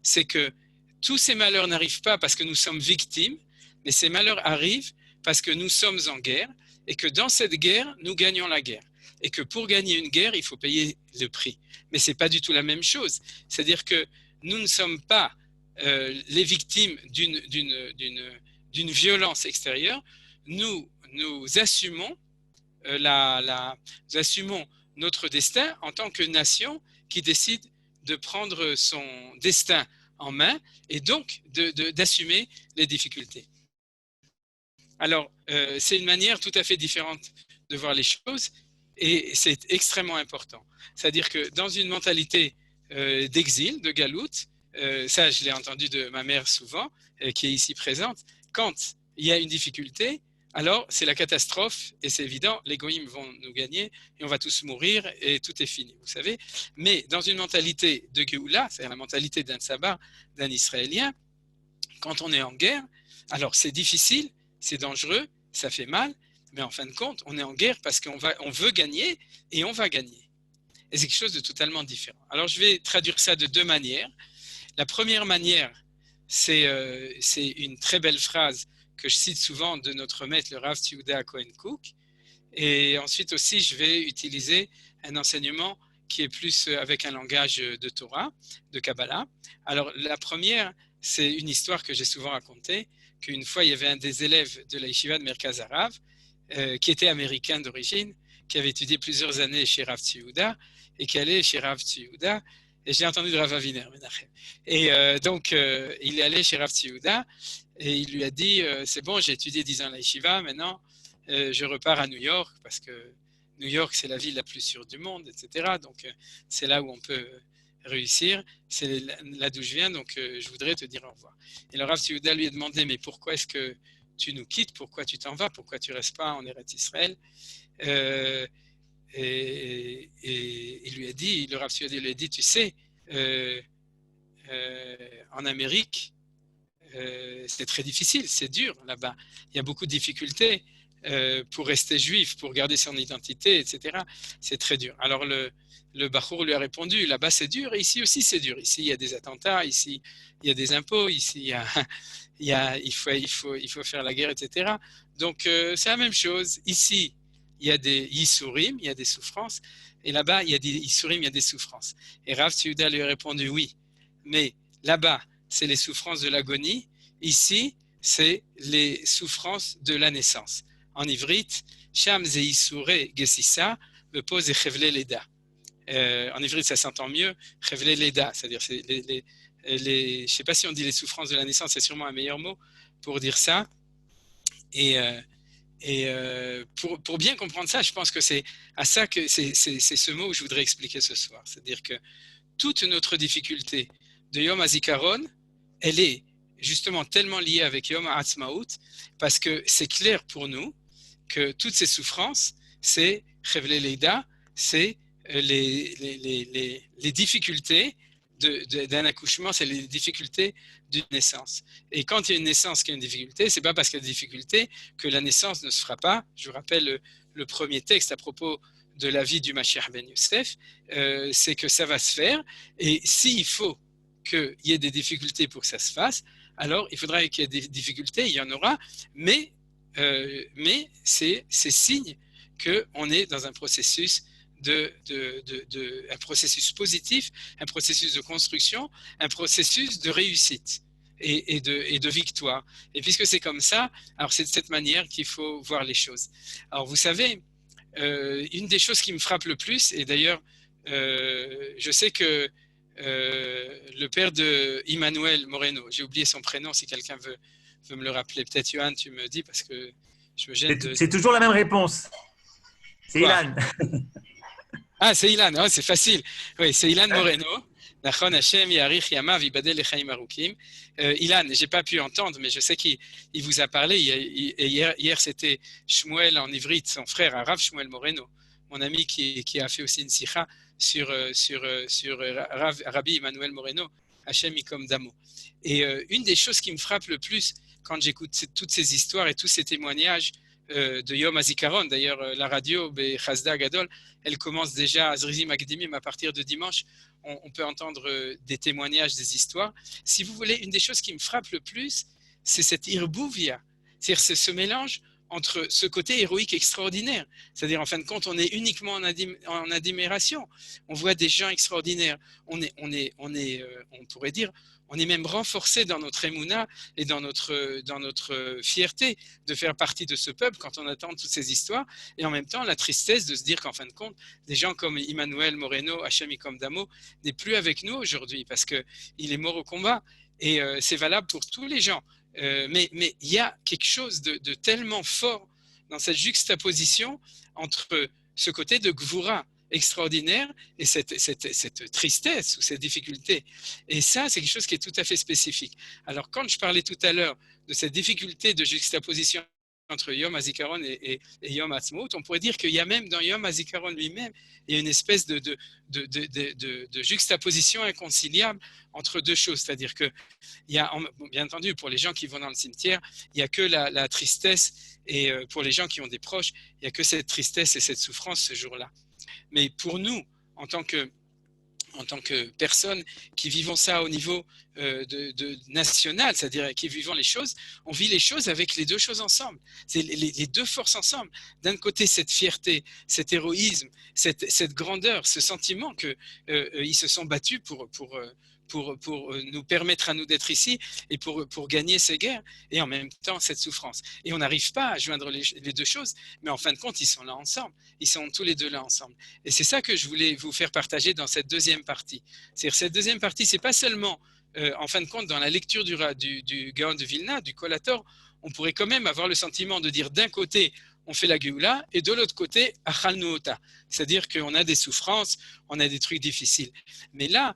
c'est que tous ces malheurs n'arrivent pas parce que nous sommes victimes, mais ces malheurs arrivent parce que nous sommes en guerre et que dans cette guerre, nous gagnons la guerre. Et que pour gagner une guerre, il faut payer le prix. Mais ce n'est pas du tout la même chose. C'est-à-dire que nous ne sommes pas les victimes d'une violence extérieure. Nous assumons, nous assumons notre destin en tant que nation qui décide de prendre son destin en main et donc d'assumer les difficultés. Alors, c'est une manière tout à fait différente de voir les choses et c'est extrêmement important. C'est-à-dire que dans une mentalité d'exil, de galoute, ça je l'ai entendu de ma mère souvent, qui est ici présente, quand il y a une difficulté, alors c'est la catastrophe et c'est évident, les goïms vont nous gagner et on va tous mourir et tout est fini, vous savez. Mais dans une mentalité de Géoula, c'est-à-dire la mentalité d'un Tsabar, d'un Israélien, quand on est en guerre, alors c'est difficile, c'est dangereux, ça fait mal, mais en fin de compte, on est en guerre parce qu'on veut gagner et on va gagner. Et c'est quelque chose de totalement différent. Alors je vais traduire ça de deux manières. La première manière, c'est une très belle phrase que je cite souvent de notre maître, le Rav Tzvi Cohen Cook. Et ensuite aussi, je vais utiliser un enseignement qui est plus avec un langage de Torah, de Kabbalah. Alors la première, c'est une histoire que j'ai souvent racontée, qu'une fois, il y avait un des élèves de la Yeshiva de Merkaz Harav, qui était américain d'origine, qui avait étudié plusieurs années chez Rav Tzvi et qui allait chez Rav Tzvi. Et j'ai entendu de Rav Aviner Menachem. Et donc, il est allé chez Rav Tzvi et il lui a dit c'est bon, j'ai étudié 10 ans à la Yeshiva, maintenant je repars à New York parce que New York, c'est la ville la plus sûre du monde, etc. Donc, c'est là où on peut réussir. C'est là d'où je viens, donc je voudrais te dire au revoir. Et le Rav Tzvi lui a demandé mais pourquoi est-ce que tu nous quittes, pourquoi tu t'en vas, pourquoi tu ne restes pas en Eretz Israël et il lui a dit, le Rav Tzvi lui a dit, tu sais, en Amérique, c'est très difficile, c'est dur là-bas. Il y a beaucoup de difficultés pour rester juif, pour garder son identité, etc. C'est très dur. Alors le Bachour lui a répondu, là-bas c'est dur, et ici aussi c'est dur. Ici il y a des attentats, ici il y a des impôts, ici il faut faire la guerre, etc. Donc c'est la même chose. Ici il y a des yisurim, il y a des souffrances, et là-bas il y a des yisurim, il y a des souffrances. Et Rav Tzvi lui a répondu oui, mais là-bas c'est les souffrances de l'agonie, ici c'est les souffrances de la naissance. En ivrite, Sham ze yisure gesissa, me pose chevle leda. En ivrite, ça s'entend mieux, chevle leda, c'est-à-dire je ne sais pas si on dit les souffrances de la naissance, c'est sûrement un meilleur mot pour dire ça. Et pour bien comprendre ça, je pense que c'est à ça que c'est ce mot que je voudrais expliquer ce soir. C'est-à-dire que toute notre difficulté de Yom HaZikaron, elle est justement tellement liée avec Yom HaAtzmaut, parce que c'est clair pour nous que toutes ces souffrances, c'est Chevle Leida, c'est les difficultés d'un accouchement, c'est les difficultés d'une naissance. Et quand il y a une naissance qui a une difficulté, ce n'est pas parce qu'il y a des difficultés que la naissance ne se fera pas. Je vous rappelle le premier texte à propos de la vie du Mashiach ben Yosef, c'est que ça va se faire. Et s'il faut qu'il y ait des difficultés pour que ça se fasse, alors il faudra qu'il y ait des difficultés, il y en aura, mais c'est signe qu'on est dans un processus un processus positif, un processus de construction, un processus de réussite et de victoire. Et puisque c'est comme ça, alors c'est de cette manière qu'il faut voir les choses. Alors vous savez, une des choses qui me frappe le plus, et d'ailleurs je sais que le père de Emmanuel Moreno. J'ai oublié son prénom, si quelqu'un veut me le rappeler. Peut-être, Johan, tu me dis, parce que je me gêne de... C'est toujours la même réponse. C'est Quoi? Ilan. Ah, c'est Ilan, oh, c'est facile. Oui, c'est Ilan Moreno. Nachon Hashem Yarich Yamav Ibadel Lechaim Arukim. Ilan, j'ai pas pu entendre, mais je sais qu'il vous a parlé. Hier c'était Shmuel en ivrite, son frère, Rav Shmuel Moreno, mon ami qui a fait aussi une sikha sur Rabbi Emmanuel Moreno, Hashem Ikom Damo. Et une des choses qui me frappe le plus quand j'écoute toutes ces histoires et tous ces témoignages de Yom HaZikaron, d'ailleurs la radio Chazda Gadol, elle commence déjà à Zrizi Makdimim à partir de dimanche. On peut entendre des témoignages, des histoires. Si vous voulez, une des choses qui me frappe le plus, c'est cette irbouvia, c'est-à-dire ce mélange entre ce côté héroïque extraordinaire, c'est-à-dire en fin de compte, on est uniquement en admiration. On voit des gens extraordinaires. On pourrait dire, on est même renforcé dans notre émouna et dans notre fierté de faire partie de ce peuple quand on attend toutes ces histoires. Et en même temps, la tristesse de se dire qu'en fin de compte, des gens comme Emmanuel Moreno, Hashem Ikom Damo, n'est plus avec nous aujourd'hui parce qu'il est mort au combat. Et c'est valable pour tous les gens. Mais il y a quelque chose de tellement fort dans cette juxtaposition entre ce côté de Gvura extraordinaire et cette tristesse ou cette difficulté. Et ça, c'est quelque chose qui est tout à fait spécifique. Alors, quand je parlais tout à l'heure de cette difficulté de juxtaposition entre Yom HaZikaron et Yom HaAtzmaut, on pourrait dire qu'il y a même dans Yom HaZikaron lui-même, il y a une espèce de juxtaposition inconciliable entre deux choses. C'est-à-dire que, bien entendu, pour les gens qui vont dans le cimetière, il n'y a que la tristesse, et pour les gens qui ont des proches, il n'y a que cette tristesse et cette souffrance ce jour-là. Mais pour nous, en tant que personnes qui vivons ça au niveau national, c'est-à-dire qui vivons les choses, on vit les choses avec les deux choses ensemble. C'est les deux forces ensemble. D'un côté, cette fierté, cet héroïsme, cette grandeur, ce sentiment qu'ils se sont battus pour nous permettre à nous d'être ici et pour gagner ces guerres, et en même temps cette souffrance. Et on n'arrive pas à joindre les deux choses, mais en fin de compte, ils sont là ensemble. Ils sont tous les deux là ensemble. Et c'est ça que je voulais vous faire partager dans cette deuxième partie. C'est-à-dire cette deuxième partie, c'est pas seulement, en fin de compte, dans la lecture du Gaon de Vilna, du Kolator, on pourrait quand même avoir le sentiment de dire d'un côté, on fait la Géoula, et de l'autre côté, Achal Nuota. C'est-à-dire qu'on a des souffrances, on a des trucs difficiles. Mais là,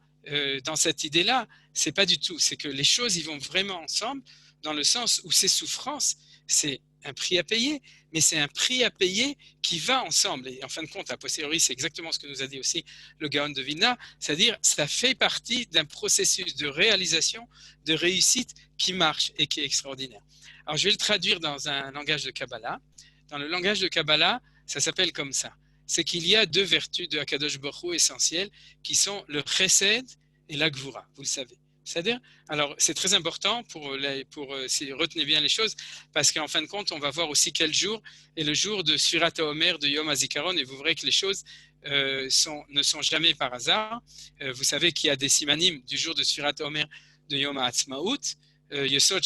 dans cette idée-là, c'est pas du tout. C'est que les choses, ils vont vraiment ensemble, dans le sens où ces souffrances, c'est un prix à payer, mais c'est un prix à payer qui va ensemble. Et en fin de compte, a posteriori, c'est exactement ce que nous a dit aussi le Gaon de Vilna, c'est-à-dire ça fait partie d'un processus de réalisation, de réussite qui marche et qui est extraordinaire. Alors, je vais le traduire dans un langage de Kabbalah. Dans le langage de Kabbalah, ça s'appelle comme ça. C'est qu'il y a deux vertus de Akadosh Baruch Hu essentielles qui sont le chesed et la gvura, vous le savez. C'est-à-dire, alors c'est très important retenez bien les choses, parce qu'en fin de compte, on va voir aussi quel jour est le jour de Surat HaOmer de Yom HaZikaron, et vous verrez que les choses ne sont jamais par hasard. Vous savez qu'il y a des simanim du jour de Surat HaOmer de Yom HaAtzmaut, Yesod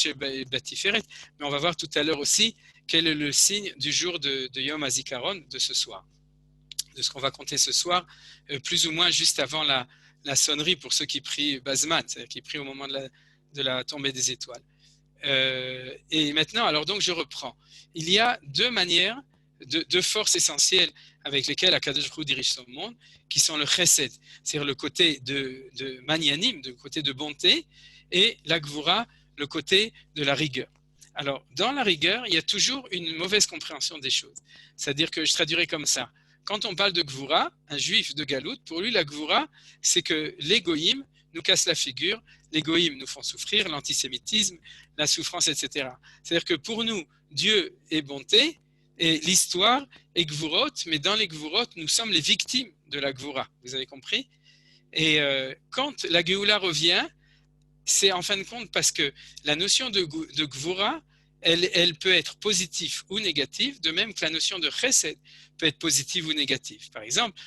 Batiferet, mais on va voir tout à l'heure aussi quel est le signe du jour de Yom HaZikaron de ce soir, de ce qu'on va compter ce soir, plus ou moins juste avant la sonnerie pour ceux qui prient Bazmat, c'est-à-dire qui prient au moment de la tombée des étoiles. Et maintenant, alors donc je reprends. Il y a deux manières, deux forces essentielles avec lesquelles Akadosh Baruch Hu dirige son monde, qui sont le chesed, c'est-à-dire le côté de magnanim, le côté de bonté, et la gvura, le côté de la rigueur. Alors, dans la rigueur, il y a toujours une mauvaise compréhension des choses. C'est-à-dire que je traduirai comme ça. Quand on parle de Gvura, un juif de Galout, pour lui, la Gvura, c'est que les goïms nous cassent la figure, les goïms nous font souffrir, l'antisémitisme, la souffrance, etc. C'est-à-dire que pour nous, Dieu est bonté et l'histoire est Gvurot, mais dans les Gvurot, nous sommes les victimes de la Gvura. Vous avez compris? Et quand la Géoula revient, c'est en fin de compte parce que la notion de Gvura, elle peut être positive ou négative, de même que la notion de chesed peut être positive ou négative. Par exemple,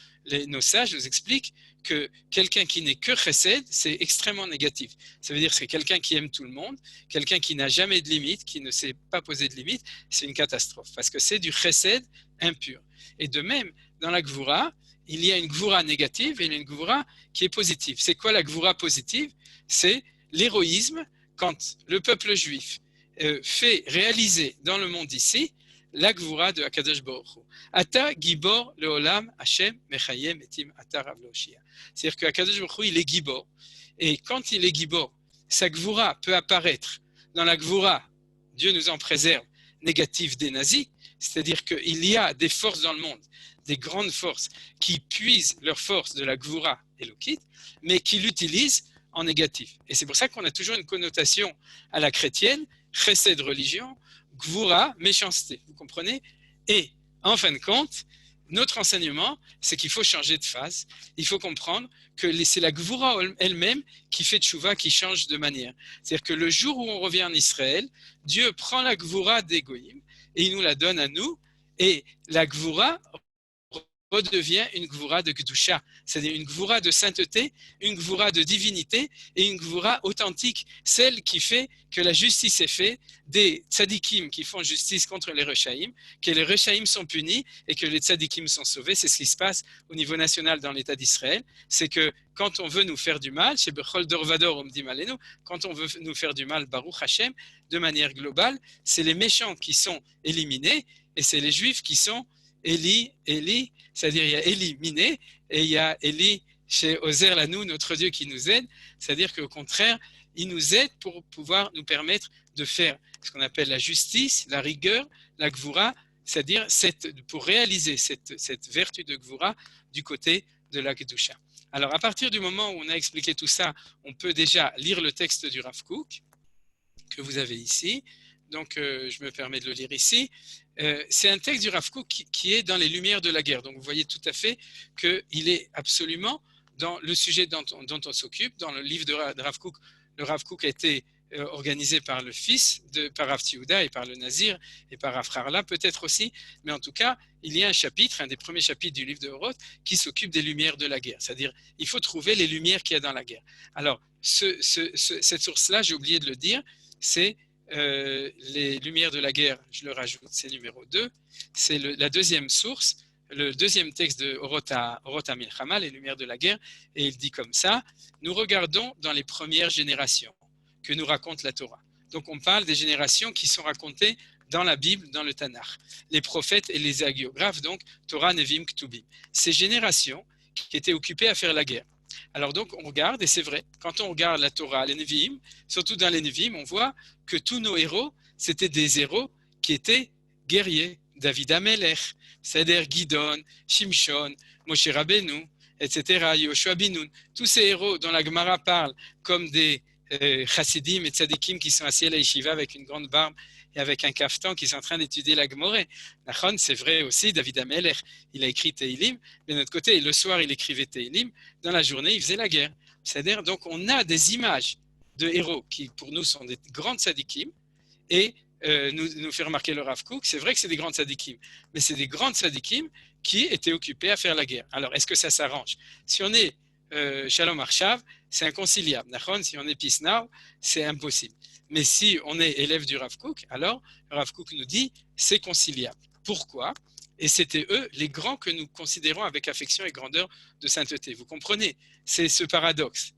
nos sages nous expliquent que quelqu'un qui n'est que chesed, c'est extrêmement négatif. Ça veut dire que c'est quelqu'un qui aime tout le monde, quelqu'un qui n'a jamais de limite, qui ne sait pas poser de limite, c'est une catastrophe, parce que c'est du chesed impur. Et de même, dans la Gvura, il y a une gvoura négative et une gvoura qui est positive. C'est quoi la gvoura positive? C'est l'héroïsme quand le peuple juif fait réaliser dans le monde ici la gvoura de Akadosh Baruch Hu. Ata gibor leolam Hashem mechayem etim ata rav loshia. C'est-à-dire que Akadosh Baruch Hu, il est gibor. Et quand il est gibor, sa gvoura peut apparaître dans la gvoura, Dieu nous en préserve, négative des nazis, c'est-à-dire qu'il y a des forces dans le monde, des grandes forces qui puisent leur force de la gvoura élokite, mais qui l'utilisent en négatif. Et c'est pour ça qu'on a toujours une connotation à la chrétienne, chesed religion, gvoura méchanceté, vous comprenez? Et en fin de compte, notre enseignement, c'est qu'il faut changer de phase. Il faut comprendre que c'est la gvoura elle-même qui fait tchouva, qui change de manière. C'est-à-dire que le jour où on revient en Israël, Dieu prend la gvoura des goïm et il nous la donne à nous. Et la gvoura redevient une gvoura de Kedusha, c'est-à-dire une gvoura de sainteté, une gvoura de divinité et une gvoura authentique, celle qui fait que la justice est faite, des tzadikim qui font justice contre les rechaïm, que les rechaïm sont punis et que les tzadikim sont sauvés. C'est ce qui se passe au niveau national dans l'État d'Israël. C'est que quand on veut nous faire du mal, chez Bechol Dorvador, on me dit malenu, quand on veut nous faire du mal, Baruch Hashem, de manière globale, c'est les méchants qui sont éliminés et c'est les juifs qui sont Eli, c'est-à-dire il y a Eli miné et il y a Eli chez Ozer Lanou, notre Dieu qui nous aide, c'est-à-dire qu'au contraire, il nous aide pour pouvoir nous permettre de faire ce qu'on appelle la justice, la rigueur, la gvoura, c'est-à-dire pour réaliser cette vertu de gvoura du côté de la Kedusha. Alors à partir du moment où on a expliqué tout ça, on peut déjà lire le texte du Rav Kook que vous avez ici. Donc, je me permets de le lire ici. C'est un texte du Rav Kook qui est dans les Lumières de la guerre. Donc, vous voyez tout à fait qu'il est absolument dans le sujet dont on s'occupe. Dans le livre de Rav Kook, le Rav Kook a été organisé par le fils, par Rav Tiouda et par le Nazir et par Rav Harla peut-être aussi. Mais en tout cas, il y a un chapitre, un des premiers chapitres du livre de Horoth, qui s'occupe des Lumières de la guerre. C'est-à-dire, il faut trouver les lumières qu'il y a dans la guerre. Alors, cette source-là, j'ai oublié de le dire, c'est les Lumières de la guerre, je le rajoute, c'est numéro 2. C'est la deuxième source, le deuxième texte de Horoth HaMilchama, les Lumières de la guerre, et il dit comme ça, nous regardons dans les premières générations que nous raconte la Torah. Donc on parle des générations qui sont racontées dans la Bible, dans le Tanakh. Les prophètes et les hagiographes, donc Torah, Nevim, Ktubim. Ces générations qui étaient occupées à faire la guerre. Alors donc on regarde, et c'est vrai, quand on regarde la Torah, les Nevi'im, surtout dans les Nevi'im, on voit que tous nos héros, c'était des héros qui étaient guerriers. David Amelech, c'est-à-dire Gidon, Shimshon, Moshe Rabbeinu, etc., Yoshua Binoun. Tous ces héros dont la Gemara parle comme des chassidim et tzadikim qui sont assis à la yeshiva avec une grande barbe et avec un kaftan qui sont en train d'étudier la Gemoré. C'est vrai aussi, David Amelech, il a écrit Teilim, mais de notre côté, le soir, il écrivait Teilim, dans la journée, il faisait la guerre. C'est-à-dire, donc, on a des images de héros qui, pour nous, sont des grands tzadikim, et nous fait remarquer le Rav Kook, c'est vrai que c'est des grands tzadikim, mais c'est des grands tzadikim qui étaient occupés à faire la guerre. Alors, est-ce que ça s'arrange? Si on est Shalom Arshav, c'est inconciliable. Si on est Pisnao, c'est impossible. Mais si on est élève du Rav Kook, alors le Rav Kook nous dit c'est conciliable. Pourquoi? Et c'était eux les grands que nous considérons avec affection et grandeur de sainteté. Vous comprenez? C'est ce paradoxe.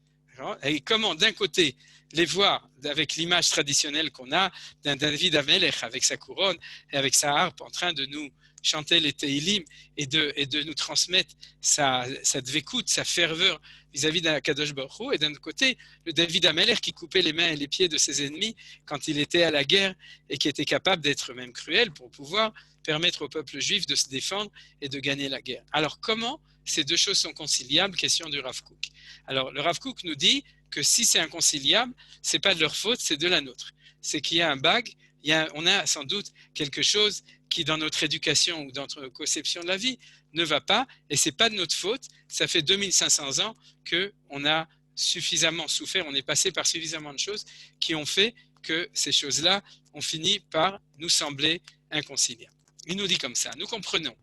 Et comment d'un côté les voir avec l'image traditionnelle qu'on a d'un David Amelech avec sa couronne et avec sa harpe en train de nous chanter les Teilim et de nous transmettre sa dvekout, sa ferveur vis-à-vis d'un Kadosh Baruch Hu, et d'un autre côté, le David Amelech qui coupait les mains et les pieds de ses ennemis quand il était à la guerre et qui était capable d'être même cruel pour pouvoir permettre au peuple juif de se défendre et de gagner la guerre. Alors comment ces deux choses sont conciliables? Question du Rav Kook. Alors le Rav Kook nous dit que si c'est inconciliable, c'est pas de leur faute, c'est de la nôtre. C'est qu'il y a un bug, on a sans doute quelque chose qui dans notre éducation ou dans notre conception de la vie ne va pas, et c'est pas de notre faute. Ça fait 2500 ans qu'on a suffisamment souffert, on est passé par suffisamment de choses qui ont fait que ces choses-là ont fini par nous sembler inconciliables. Il nous dit comme ça, nous comprenons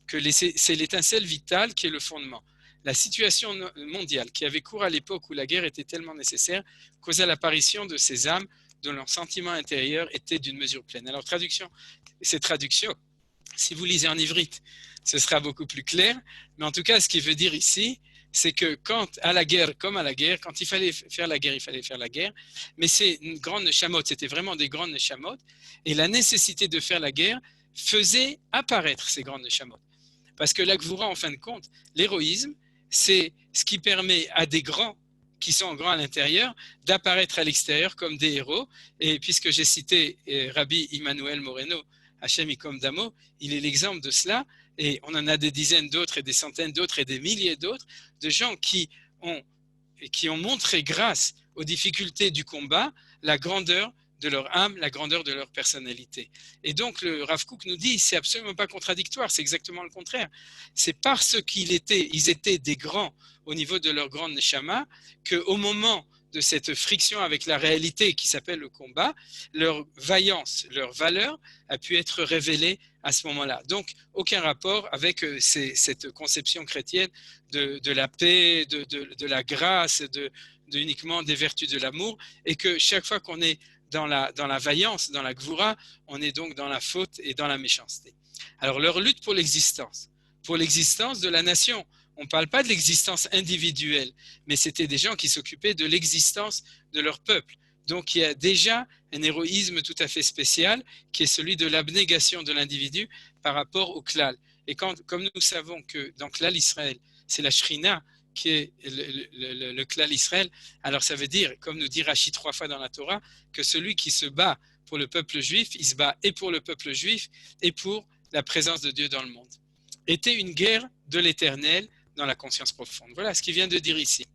que c'est l'étincelle vitale qui est le fondement. La situation mondiale qui avait cours à l'époque où la guerre était tellement nécessaire causa l'apparition de ces âmes dont leurs sentiments intérieurs étaient d'une mesure pleine. Alors ces traductions, Si vous lisez en ivrite, ce sera beaucoup plus clair. Mais en tout cas, ce qu'il veut dire ici, c'est que quand à la guerre, comme à la guerre, quand il fallait faire la guerre, il fallait faire la guerre. Mais c'est une grande neshamot, c'était vraiment des grandes neshamot. Et la nécessité de faire la guerre faisait apparaître ces grandes neshamot. Parce que la gvura, en fin de compte, l'héroïsme, c'est ce qui permet à des grands qui sont grands à l'intérieur d'apparaître à l'extérieur comme des héros. Et puisque j'ai cité Rabbi Emmanuel Moreno, Hachem Ikom Damo, il est l'exemple de cela. Et on en a des dizaines d'autres et des centaines d'autres et des milliers d'autres, de gens qui ont montré grâce aux difficultés du combat la grandeur de leur âme, la grandeur de leur personnalité. Et donc le Rav Kook nous dit, c'est absolument pas contradictoire, c'est exactement le contraire. C'est parce qu'ils étaient des grands au niveau de leur grande neshama, qu'au moment de cette friction avec la réalité qui s'appelle le combat, leur vaillance, leur valeur a pu être révélée à ce moment-là. Donc, aucun rapport avec cette conception chrétienne de la paix, de la grâce, uniquement des vertus de l'amour, et que chaque fois qu'on est dans la vaillance, dans la gvura, on est donc dans la faute et dans la méchanceté. Alors, leur lutte pour l'existence de la nation. On ne parle pas de l'existence individuelle, mais c'était des gens qui s'occupaient de l'existence de leur peuple. Donc, il y a déjà un héroïsme tout à fait spécial qui est celui de l'abnégation de l'individu par rapport au klal. Et comme nous savons que dans klal Israël, c'est la shrina qui est le klal Israël, alors ça veut dire, comme nous dit Rashi 3 fois dans la Torah, que celui qui se bat pour le peuple juif, il se bat et pour le peuple juif et pour la présence de Dieu dans le monde. Était une guerre de l'éternel dans la conscience profonde. Voilà ce qu'il vient de dire ici.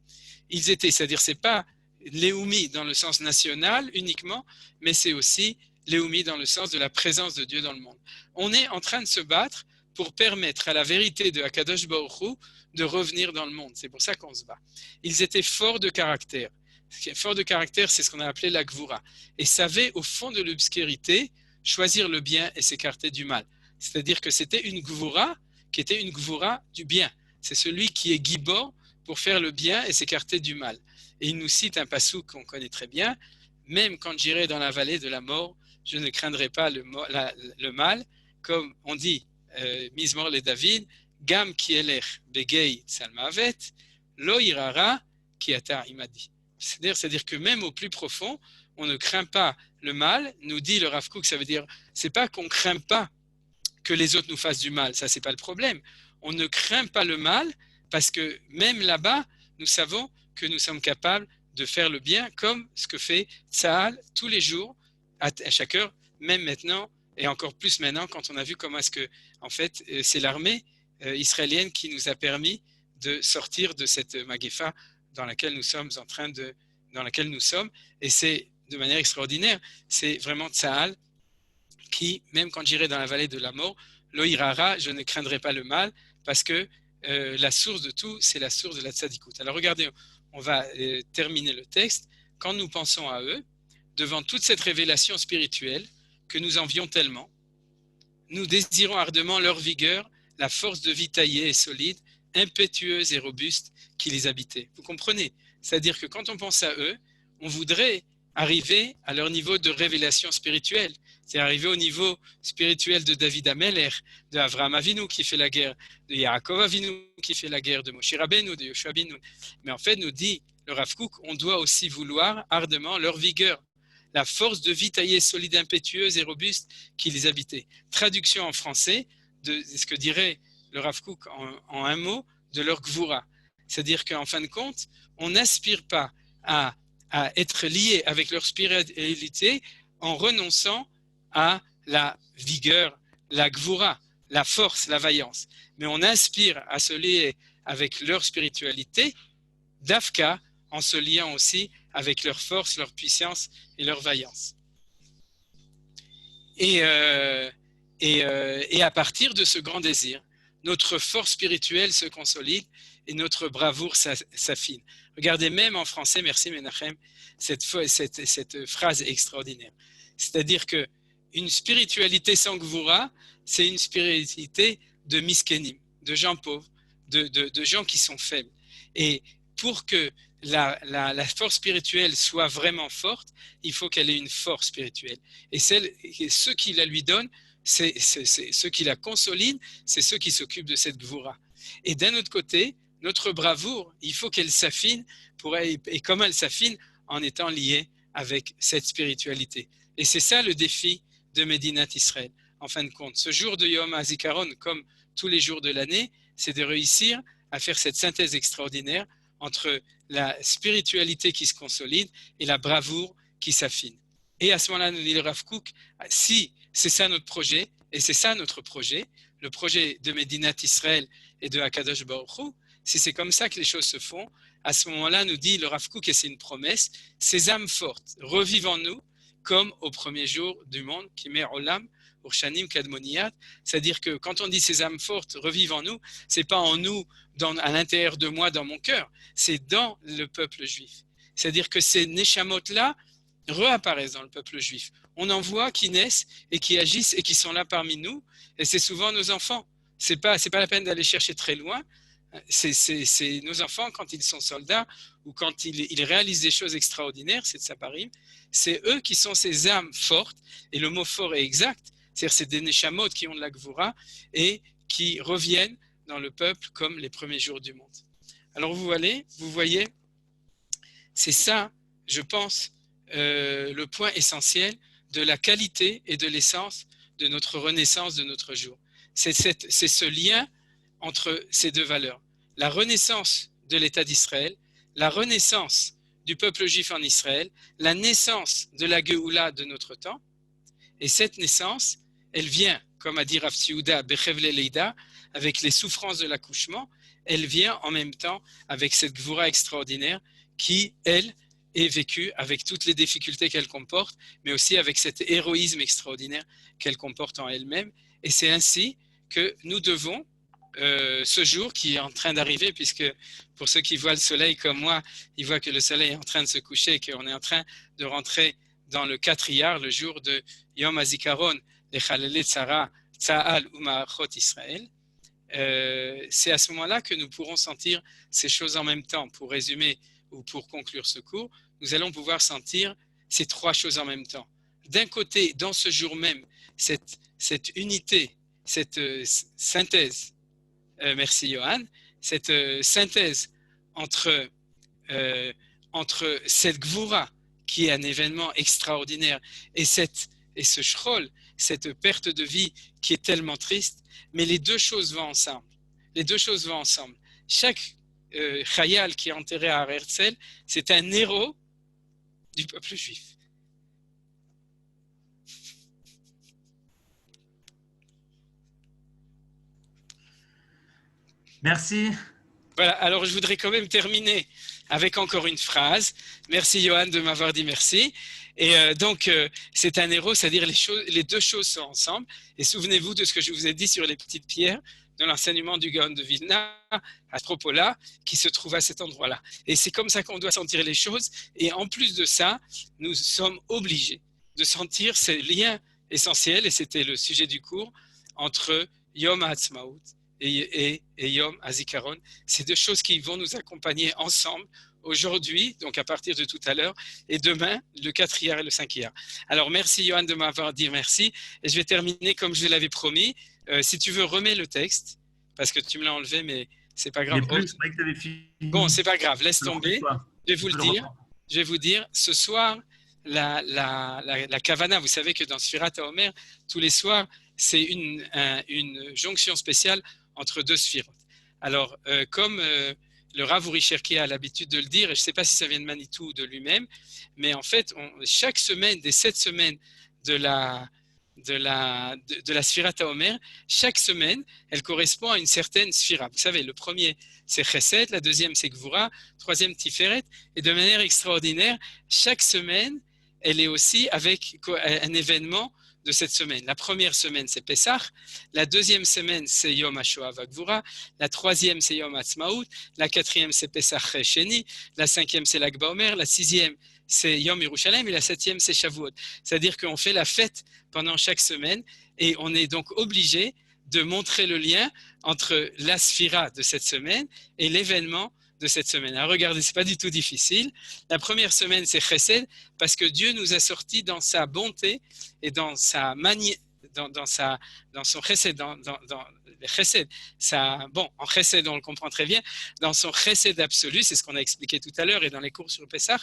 Ils étaient, c'est-à-dire c'est pas Léoumi dans le sens national uniquement, mais c'est aussi Léoumi dans le sens de la présence de Dieu dans le monde. On est en train de se battre pour permettre à la vérité de Akadosh Baruch Hu de revenir dans le monde. C'est pour ça qu'on se bat. Ils étaient forts de caractère. Ce qui est fort de caractère, c'est ce qu'on a appelé la gvura. Et savaient au fond de l'obscurité choisir le bien et s'écarter du mal. C'est-à-dire que c'était une gvura qui était une gvura du bien. C'est celui qui est gibor pour faire le bien et s'écarter du mal. Et il nous cite un passouk qu'on connaît très bien. Même quand j'irai dans la vallée de la mort, je ne craindrai pas le mal. Comme on dit, Mizmor le David, Gam ki elech begei salmavet, lo irara ki ata imadi. C'est-à-dire que même au plus profond, on ne craint pas le mal. Nous dit le Rav Kook, ça veut dire, c'est pas qu'on craint pas que les autres nous fassent du mal, ça c'est pas le problème. On ne craint pas le mal parce que même là-bas, nous savons que nous sommes capables de faire le bien comme ce que fait Tsahal tous les jours, à chaque heure, même maintenant et encore plus maintenant quand on a vu comment est-ce que, en fait, c'est l'armée israélienne qui nous a permis de sortir de cette maguefa dans laquelle nous sommes et c'est de manière extraordinaire, c'est vraiment Tsahal qui, même quand j'irai dans la vallée de la mort, lo irara, je ne craindrai pas le mal, parce que la source de tout, c'est la source de la tzadikout. Alors regardez, on va terminer le texte. Quand nous pensons à eux, devant toute cette révélation spirituelle que nous envions tellement, nous désirons ardemment leur vigueur, la force de vie taillée et solide, impétueuse et robuste qui les habitait. Vous comprenez? C'est-à-dire que quand on pense à eux, on voudrait arriver à leur niveau de révélation spirituelle. C'est arriver au niveau spirituel de David Ameler, de Avraham Avinu qui fait la guerre, de Yaakov Avinu qui fait la guerre, de Moshe Rabbeinu, de Yoshua Binu. Mais en fait, nous dit le Rav Kook, on doit aussi vouloir ardemment leur vigueur, la force de vie taillée, solide, impétueuse et robuste qui les habitait. Traduction en français de ce que dirait le Rav Kook en un mot, de leur gvura. C'est-à-dire qu'en fin de compte, on n'aspire pas à être lié avec leur spiritualité en renonçant à la vigueur, la gvura, la force, la vaillance. Mais on aspire à se lier avec leur spiritualité, d'Afka, en se liant aussi avec leur force, leur puissance et leur vaillance. Et à partir de ce grand désir, notre force spirituelle se consolide et notre bravoure s'affine. Regardez même en français, merci Menachem, cette phrase extraordinaire. C'est-à-dire qu'une spiritualité sans gvura, c'est une spiritualité de miskenim, de gens pauvres, de gens qui sont faibles. Et pour que la force spirituelle soit vraiment forte, il faut qu'elle ait une force spirituelle. Et ceux qui la lui donnent ceux qui la consolident, c'est ceux qui s'occupent de cette gvoura. Et d'un autre côté, notre bravoure, il faut qu'elle s'affine, et comment elle s'affine? En étant liée avec cette spiritualité. Et c'est ça le défi de Médinat Israël. En fin de compte, ce jour de Yom HaZikaron, comme tous les jours de l'année, c'est de réussir à faire cette synthèse extraordinaire entre la spiritualité qui se consolide et la bravoure qui s'affine. Et à ce moment-là, nous dit le Rav Kook, si c'est ça notre projet, et c'est ça notre projet, le projet de Médinat Israël et de Akadosh Baruch Hu, si c'est comme ça que les choses se font, à ce moment-là, nous dit le Rav Kook, et c'est une promesse, ces âmes fortes revivent en nous comme au premier jour du monde, qui met Olam, Urshanim, Kadmoniyat, c'est-à-dire que quand on dit ces âmes fortes revivent en nous, c'est pas en nous, à l'intérieur de moi, dans mon cœur, c'est dans le peuple juif. C'est-à-dire que ces Neshamot-là réapparaissent dans le peuple juif. On en voit qui naissent et qui agissent et qui sont là parmi nous, et c'est souvent nos enfants. C'est pas la peine d'aller chercher très loin. C'est nos enfants quand ils sont soldats ou quand ils réalisent des choses extraordinaires, c'est de ça parim, c'est eux qui sont ces âmes fortes, et le mot fort est exact, c'est-à-dire c'est des neshamot qui ont de la gvoura et qui reviennent dans le peuple comme les premiers jours du monde. Alors vous voyez, c'est ça, je pense, le point essentiel de la qualité et de l'essence de notre renaissance de notre jour. C'est ce lien entre ces deux valeurs. La renaissance de l'État d'Israël, la renaissance du peuple juif en Israël, la naissance de la Géoula de notre temps. Et cette naissance, elle vient, comme a dit Rav Tzviuda, Bechevle Leida, avec les souffrances de l'accouchement, elle vient en même temps avec cette Gvoura extraordinaire qui, elle, est vécue avec toutes les difficultés qu'elle comporte, mais aussi avec cet héroïsme extraordinaire qu'elle comporte en elle-même. Et c'est ainsi que nous devons, ce jour qui est en train d'arriver, puisque pour ceux qui voient le soleil comme moi, ils voient que le soleil est en train de se coucher et qu'on est en train de rentrer dans le 4 Iyar, le jour de Yom HaZikaron, les Chalelei Tzara, Tzahal ou Ma'achot Israël. C'est à ce moment-là que nous pourrons sentir ces choses en même temps. Pour résumer ou pour conclure ce cours, nous allons pouvoir sentir ces trois choses en même temps. D'un côté, dans ce jour même, cette unité, cette synthèse, merci Johan, cette synthèse entre cette Gvoura, qui est un événement extraordinaire, et ce Shrol, cette perte de vie qui est tellement triste, mais les deux choses vont ensemble. Les deux choses vont ensemble. Chaque Chayal qui est enterré à Herzl, c'est un héros du peuple juif. Merci. Voilà, alors je voudrais quand même terminer avec encore une phrase. Merci Johan de m'avoir dit merci. Et donc, c'est un héros, c'est-à-dire les deux choses sont ensemble. Et souvenez-vous de ce que je vous ai dit sur les petites pierres de l'enseignement du Gaon de Vilna, à ce propos-là, qui se trouve à cet endroit-là. Et c'est comme ça qu'on doit sentir les choses. Et en plus de ça, nous sommes obligés de sentir ces liens essentiels, et c'était le sujet du cours, entre Yom HaAtzmaut et Yom HaZikaron. C'est deux choses qui vont nous accompagner ensemble aujourd'hui, donc à partir de tout à l'heure, et demain, le 4 Iyar et le 5 Iyar. Alors, merci Johan de m'avoir dit merci. Et je vais terminer comme je l'avais promis. Si tu veux, remets le texte, parce que tu me l'as enlevé, mais c'est pas grave. Bon, c'est pas grave, laisse tomber. Je vais vous le dire. Je vais vous dire, ce soir, la Kavana, vous savez que dans Sfirat HaOmer, tous les soirs, c'est une jonction spéciale entre deux Sphirot. Alors, comme le Rav Uri Cherki a l'habitude de le dire, et je ne sais pas si ça vient de Manitou ou de lui-même, mais en fait, chaque semaine, des 7 semaines de la Sfirat HaOmer, chaque semaine, elle correspond à une certaine Sphira. Vous savez, le premier, c'est Chesed, la deuxième, c'est Gvura, troisième, Tiferet, et de manière extraordinaire, chaque semaine, elle est aussi avec un événement de cette semaine. La première semaine, c'est Pessah. La deuxième semaine, c'est Yom HaShoah Vagvura. La troisième, c'est Yom HaAtzmaut. La quatrième, c'est Pessah Sheni. La cinquième, c'est Lag BaOmer. La sixième, c'est Yom Yerushalayim. Et la septième, c'est Shavuot. C'est-à-dire qu'on fait la fête pendant chaque semaine et on est donc obligé de montrer le lien entre la sphira de cette semaine et l'événement de cette semaine. Alors regardez, c'est pas du tout difficile. La première semaine, c'est Chesed, parce que Dieu nous a sortis dans sa bonté et dans dans son chesed, dans le chesed. Bon, en chesed, on le comprend très bien, dans son chesed absolu, c'est ce qu'on a expliqué tout à l'heure et dans les cours sur Pessah.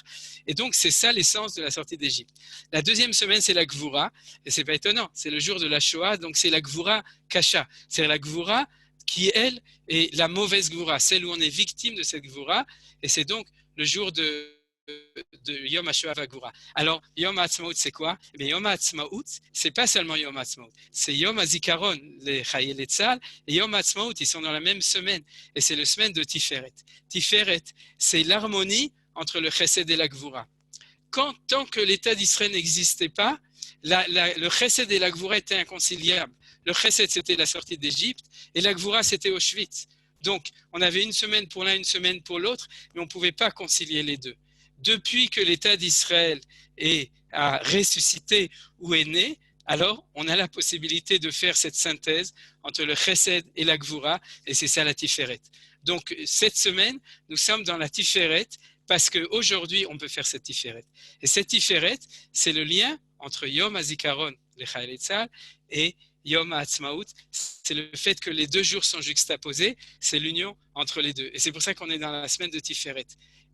Et donc, c'est ça l'essence de la sortie d'Égypte. La deuxième semaine, c'est la Gvura, et c'est pas étonnant, c'est le jour de la Shoah, donc c'est la Gvura Kasha, c'est la Gvura qui, elle, est la mauvaise Gvura, celle où on est victime de cette Gvura, et c'est donc le jour de Yom HaShoah Vagvura. Alors, Yom HaAtzmaut, c'est quoi? Mais Yom HaAtzmaut, c'est pas seulement Yom HaAtzmaut, c'est Yom HaZikaron, les Chayei Tzahal, et Yom HaAtzmaut, ils sont dans la même semaine, et c'est le semaine de Tiferet. Tiferet, c'est l'harmonie entre le Chesed et la Gvura. Tant que l'État d'Israël n'existait pas, le Chesed et la Gvura étaient inconciliables. Le Chesed, c'était la sortie d'Égypte, et la Gvura, c'était Auschwitz. Donc, on avait une semaine pour l'un, une semaine pour l'autre, mais on ne pouvait pas concilier les deux. Depuis que l'État d'Israël a ressuscité ou est né, alors on a la possibilité de faire cette synthèse entre le Chesed et la Gvura, et c'est ça la Tiferet. Donc, cette semaine, nous sommes dans la Tiferet, parce qu'aujourd'hui, on peut faire cette Tiferet. Et cette Tiferet, c'est le lien entre Yom HaZikaron, les Chayei Tzahal, et Yom HaAtzmaut, c'est le fait que les deux jours sont juxtaposés, c'est l'union entre les deux. Et c'est pour ça qu'on est dans la semaine de Tiferet.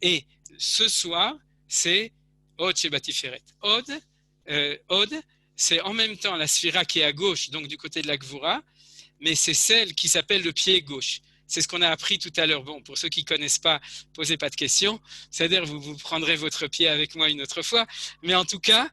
Et ce soir, c'est Od Sheba Tiferet. Od, c'est en même temps la sphira qui est à gauche, donc du côté de la Gvura, mais c'est celle qui s'appelle le pied gauche. C'est ce qu'on a appris tout à l'heure. Bon, pour ceux qui ne connaissent pas, posez pas de questions. C'est-à-dire, vous prendrez votre pied avec moi une autre fois. Mais en tout cas,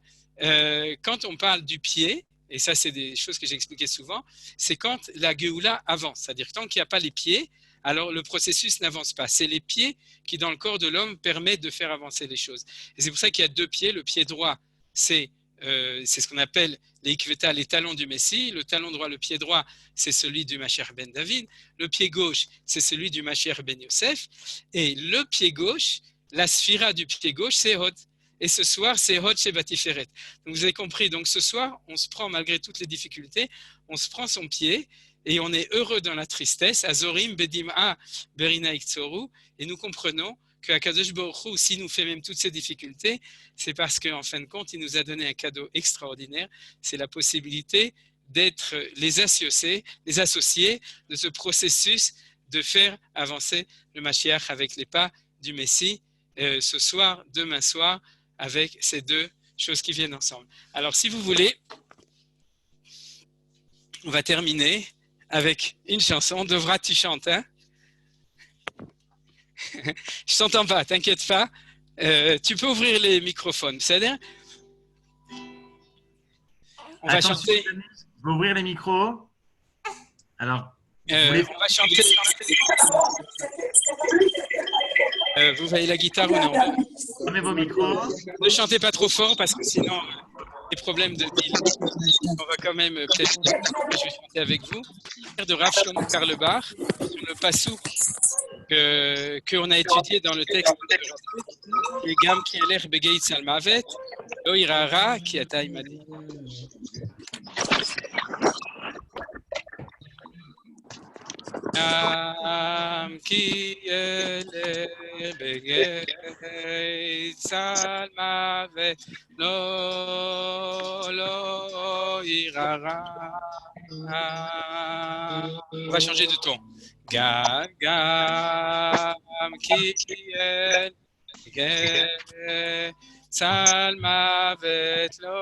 quand on parle du pied, et ça, c'est des choses que j'expliquais souvent, c'est quand la Géoula avance. C'est-à-dire que tant qu'il n'y a pas les pieds, alors le processus n'avance pas. C'est les pieds qui, dans le corps de l'homme, permettent de faire avancer les choses. Et c'est pour ça qu'il y a deux pieds. Le pied droit, c'est ce qu'on appelle les ikveta, les talons du Messie. Le talon droit, le pied droit, c'est celui du Mashiach ben David. Le pied gauche, c'est celui du Mashiach ben Yosef. Et le pied gauche, la sphira du pied gauche, c'est Hod. Et ce soir, c'est Hod Sheba Tiferet. Donc vous avez compris. Donc ce soir, on se prend, malgré toutes les difficultés, on se prend son pied et on est heureux dans la tristesse. Azorim bedim'a berina iktsoru. Et nous comprenons qu'Akadosh Baruch Hu, s'il nous fait même toutes ces difficultés, c'est parce qu'en fin de compte, il nous a donné un cadeau extraordinaire. C'est la possibilité d'être les associés de ce processus de faire avancer le Mashiach avec les pas du Messie ce soir, demain soir, avec ces deux choses qui viennent ensemble. Alors, si vous voulez, on va terminer avec une chanson. Devra tu chantes, hein? Je t'entends pas, t'inquiète pas. Tu peux ouvrir les microphones, c'est-à-dire on va chanter. Je vais ouvrir les micros. Alors, on va chanter. Vous voyez la guitare ou non? Fermez vos micros. Ne chantez pas trop fort parce que sinon, des problèmes de deal. On va quand même peut-être. Je vais chanter avec vous. De Rav Shlomo Karlebach sur le passouk qu'on a étudié dans le texte de Gam qui a l'air begeit salmavet, lo irara qui a taïmadi. Gam qui a l'air begeit salmavet, lo irara. On va changer de ton. Gam ki el salmavet lo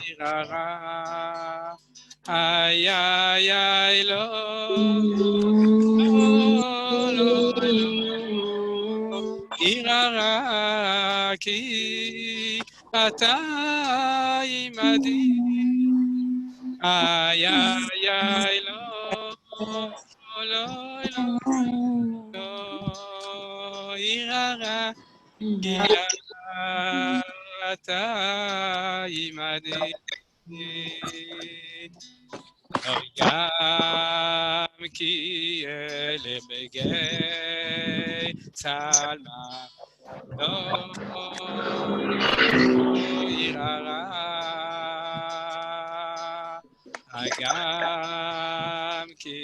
irara ay ay ay lo irara ki ata imadi. Ay, ay, ay, lo, irara, irata, imadi. Gam ki ele begei salma, lo, irara. Agam ki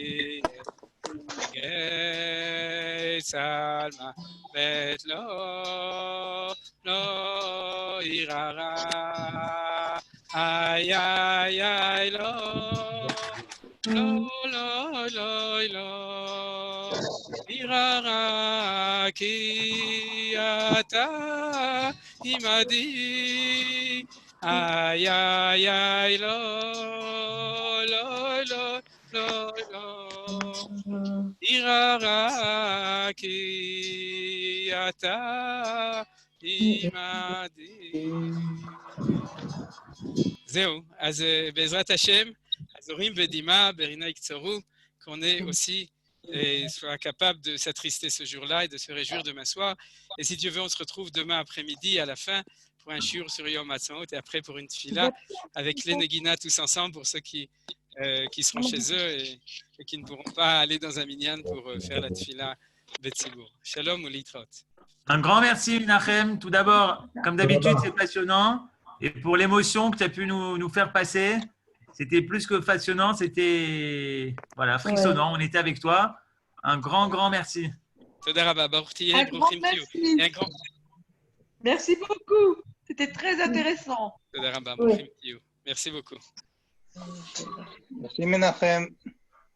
salma bet lo irara Ay, ay, ay, lo, lo, lo, lo, lo. Irara ki ata imadi. Ay, ay, ay, lo, lo, lo, lo, lo. Irara ki ata imadi. זהו, אז בעזרת השם, הזורים ודימה, ברינה יקצרו, qu'on ait aussi soit capable de s'attrister ce jour-là et de se réjouir demain soir. Et si Dieu veut, on se retrouve demain après-midi à la fin pour un shiur sur Yom Ha'atzmaut et après pour une tefila avec les Negina tous ensemble pour ceux qui seront chez eux et qui ne pourront pas aller dans un minyan pour faire la tefila Betzibur. Shalom ou litrot. Un grand merci, Menachem. Tout d'abord, comme d'habitude, c'est passionnant. Et pour l'émotion que tu as pu nous faire passer, c'était plus que passionnant, c'était voilà, frissonnant. On était avec toi. Un grand merci. Toda rabba, baruch tiyeh, Un baruchim grand tiyu. merci. Et un grand Merci beaucoup. C'était très intéressant. Toda rabba, baruchim tiyu. Merci beaucoup. merci Menachem.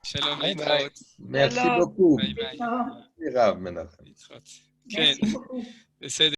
Shalom, Bye bye. litrot. Merci Alors. beaucoup. Bye bye. C'est grave, Menachem. Litrot. Merci כן, beaucoup. בסדר.